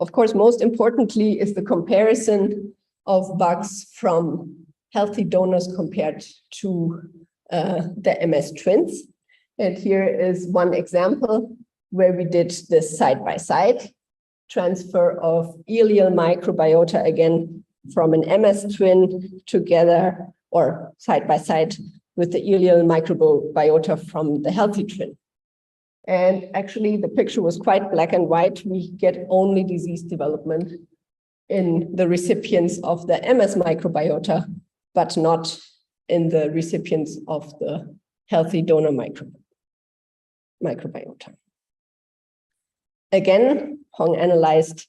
Of course, most importantly is the comparison of bugs from healthy donors compared to the MS twins. And here is one example where we did this side-by-side transfer of ileal microbiota, again, from an MS twin together or side-by-side with the ileal microbiota from the healthy twin. And actually, the picture was quite black and white. We get only disease development in the recipients of the MS microbiota, but not in the recipients of the healthy donor microbiota. Again, Hong analyzed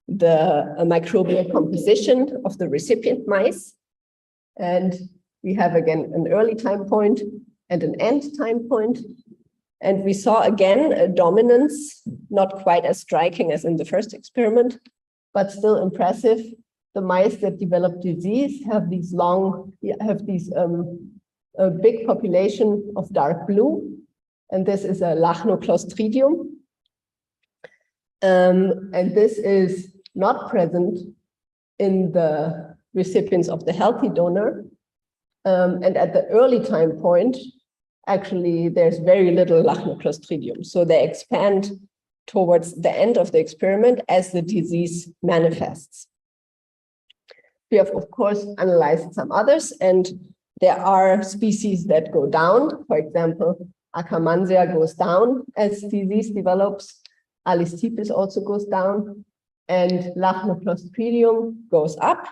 the microbial composition of the recipient mice. And we have, again, an early time point and an end time point. And we saw, again, a dominance, not quite as striking as in the first experiment, but still impressive. The mice that develop disease have these a big population of dark blue, and this is a Lachnoclostridium. And this is not present in the recipients of the healthy donor. And at the early time point, actually, there's very little Lachnoclostridium. So they expand towards the end of the experiment as the disease manifests. We have, of course, analyzed some others, and there are species that go down. For example, Akkermansia goes down as disease develops. Alistipis also goes down, and Lachnoclostridium goes up,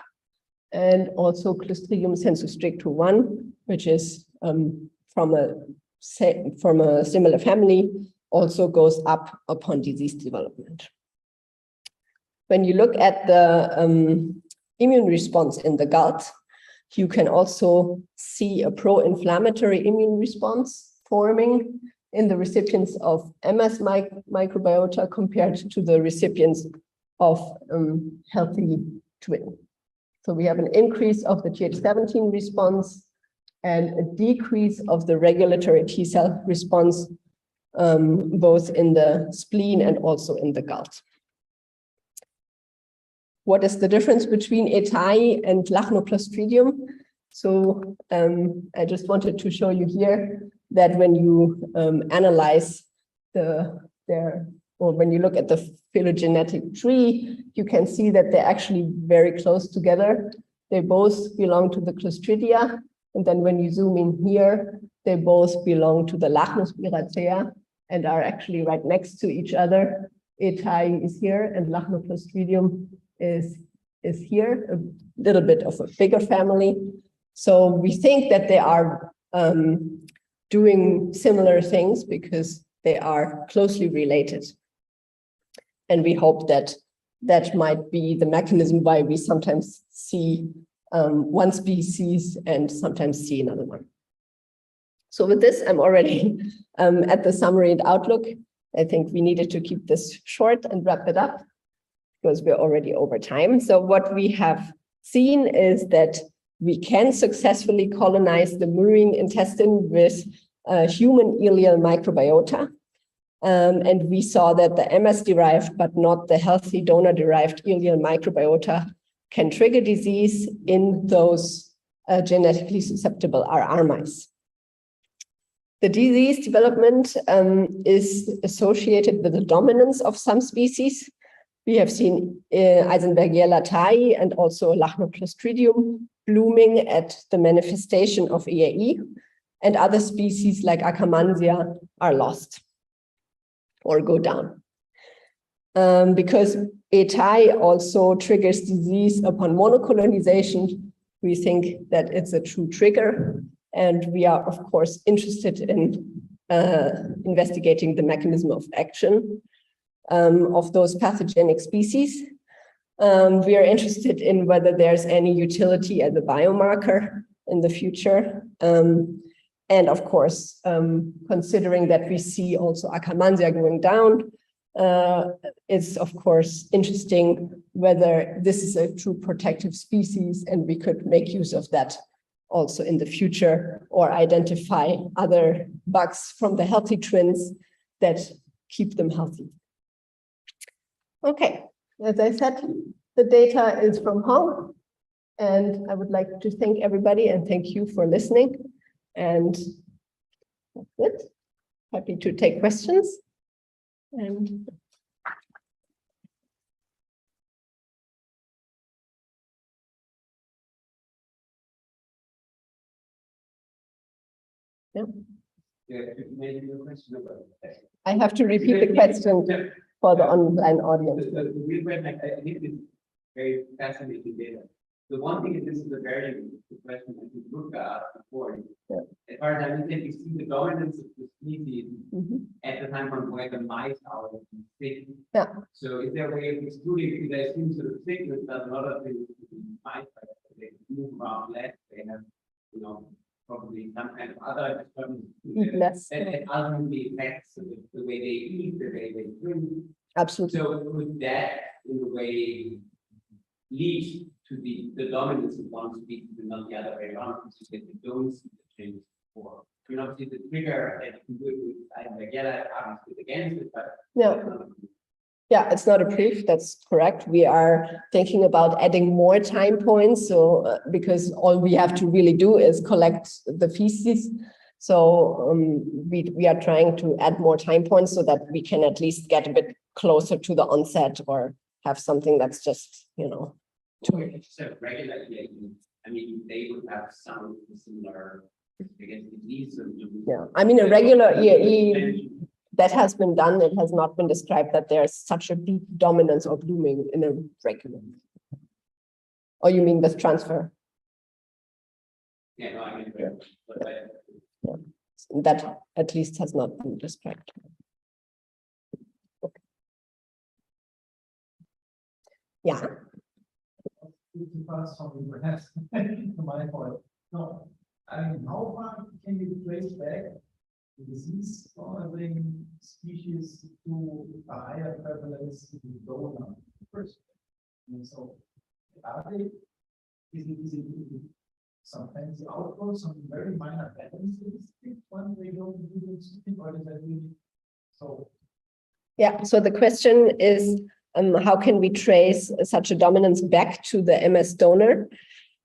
and also Clostridium sensu-stricto 1, which is from a similar family, also goes up upon disease development. When you look at the immune response in the gut, you can also see a pro-inflammatory immune response forming in the recipients of MS microbiota compared to the recipients of healthy twin. So we have an increase of the Th17 response and a decrease of the regulatory T cell response, both in the spleen and also in the gut. What is the difference between ETAI and Lachnoclostridium? So I just wanted to show you here that when you analyze when you look at the phylogenetic tree, you can see that they're actually very close together. They both belong to the Clostridia. And then when you zoom in here, they both belong to the Lachnospiraceae and are actually right next to each other. ETAI is here and Lachnoclostridium is here, a little bit of a bigger family. So we think that they are doing similar things because they are closely related. And we hope that that might be the mechanism why we sometimes see one species and sometimes see another one. So with this, I'm already at the summary and outlook. I think we needed to keep this short and wrap it up because we're already over time. So what we have seen is that we can successfully colonize the murine intestine with human ileal microbiota. And we saw that the MS-derived, but not the healthy donor-derived ileal microbiota can trigger disease in those genetically susceptible RR mice. The disease development is associated with the dominance of some species. We have seen Eisenbergia latae and also Lachnoclostridium blooming at the manifestation of EAE, and other species like Akkermansia are lost or go down. Because ETAI also triggers disease upon monocolonization, we think that it's a true trigger, and we are, of course, interested in investigating the mechanism of action of those pathogenic species. We are interested in whether there's any utility as a biomarker in the future. And of course, considering that we see also Akkermansia going down, it's of course interesting whether this is a true protective species and we could make use of that also in the future or identify other bugs from the healthy twins that keep them healthy. Okay, as I said, the data is from home, and I would like to thank everybody and thank you for listening. And that's it. Happy to take questions. And yeah. Maybe a question about that. I have to repeat the question for the online audience. The real question, I think it's very fascinating data. The one thing is, this is a very good question I think Luca asked before. Yeah. As far as I understand, you see the dominance of the species at the time when the mice are sick. Yeah. So is there a way of excluding, because I assume sort of sickness does a lot of things to the mice, like they move around less, they have, you know, probably some kind of other Less. that ultimately affects the way they eat, the way they drink. Absolutely. So would that, in a way, lead to the dominance of one species and not the other way around, because you get the don't see the changes before. I mean, obviously, the trigger that you can do it with Wegerle happens with against it, but yeah, it's not a proof. That's correct. We are thinking about adding more time points. So because all we have to really do is collect the feces. So we are trying to add more time points so that we can at least get a bit closer to the onset or have something that's just, you know. Regular EAE, I mean, they would have some similar against disease. Yeah, I mean, a regular EAE that has been done, it has not been described that there's such a deep dominance or blooming in a regular. Or you mean with transfer? Yeah, no, I mean, yeah. That at least has not been described. Okay. Yeah. Perhaps to my point. No, I mean, how far can you trace back the disease causing species to a higher prevalence in the donor first? And so, are they? Is it sometimes the outgrowth, some very minor patterns in this one they don't do something, or is that really so? Yeah. So the question is, how can we trace such a dominance back to the MS donor?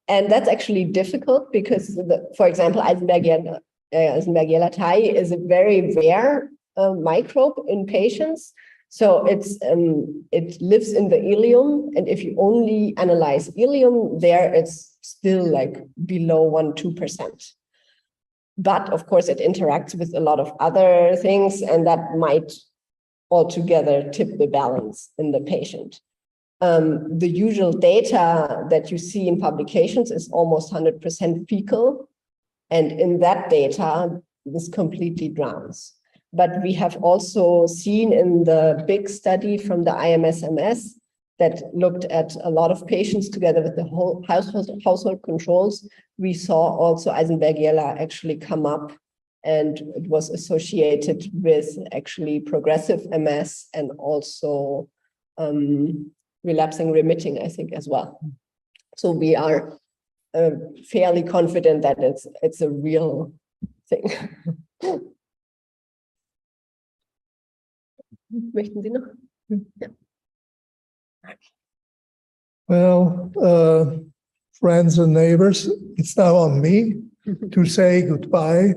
And that's actually difficult because, for example, Eisenbergiella is a very rare microbe in patients. So it lives in the ileum, and if you only analyze ileum, there it's still like below 1–2%. But of course, it interacts with a lot of other things, and that might altogether tip the balance in the patient. The usual data that you see in publications is almost 100% fecal, and in that data, this completely drowns. But we have also seen in the big study from the IMS-MS that looked at a lot of patients together with the whole household controls, we saw also Eisenbergiella actually come up, and it was associated with actually progressive MS and also relapsing remitting, I think, as well. So we are fairly confident that it's a real thing. Möchten Sie noch? Ja. Well, friends and neighbors, it's now on me to say goodbye.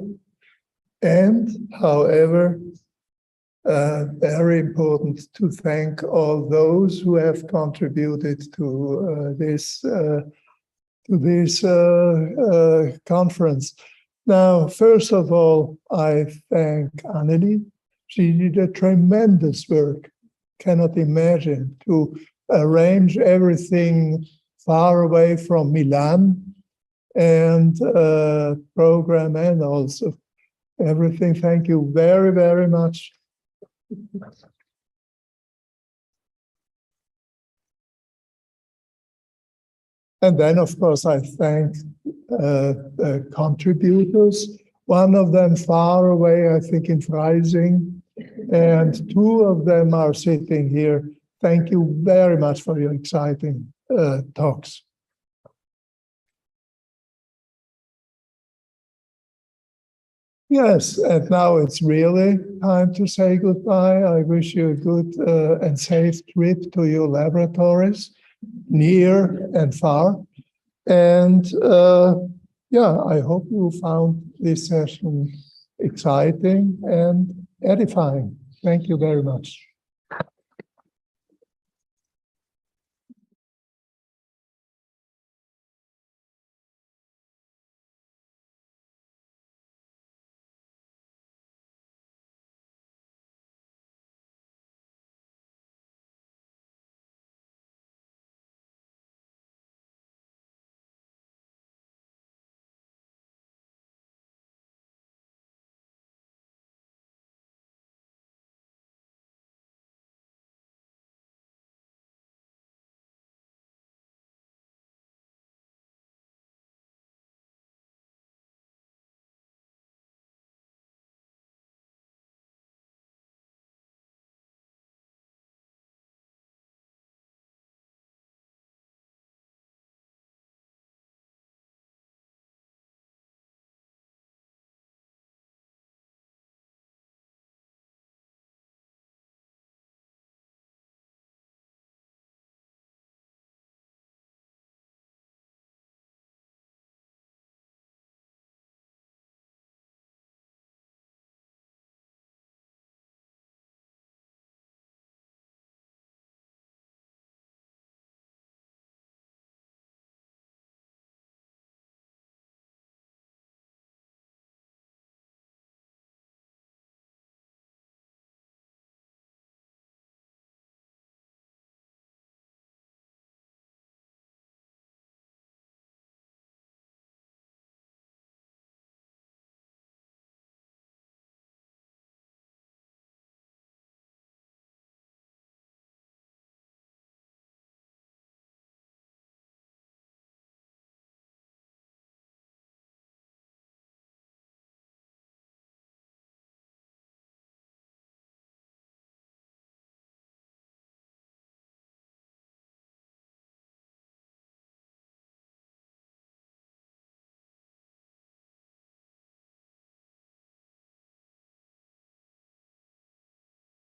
And, however, very important to thank all those who have contributed to this conference. Now, first of all, I thank Anneli. She did a tremendous work. Cannot imagine to arrange everything far away from Milan and program and also everything. Thank you very, very much. And then, of course, I thank the contributors. One of them far away, I think, in Freising, and two of them are sitting here. Thank you very much for your exciting talks. Yes, and now it's really time to say goodbye. I wish you a good and safe trip to your laboratories, near and far. And yeah, I hope you found this session exciting and edifying. Thank you very much.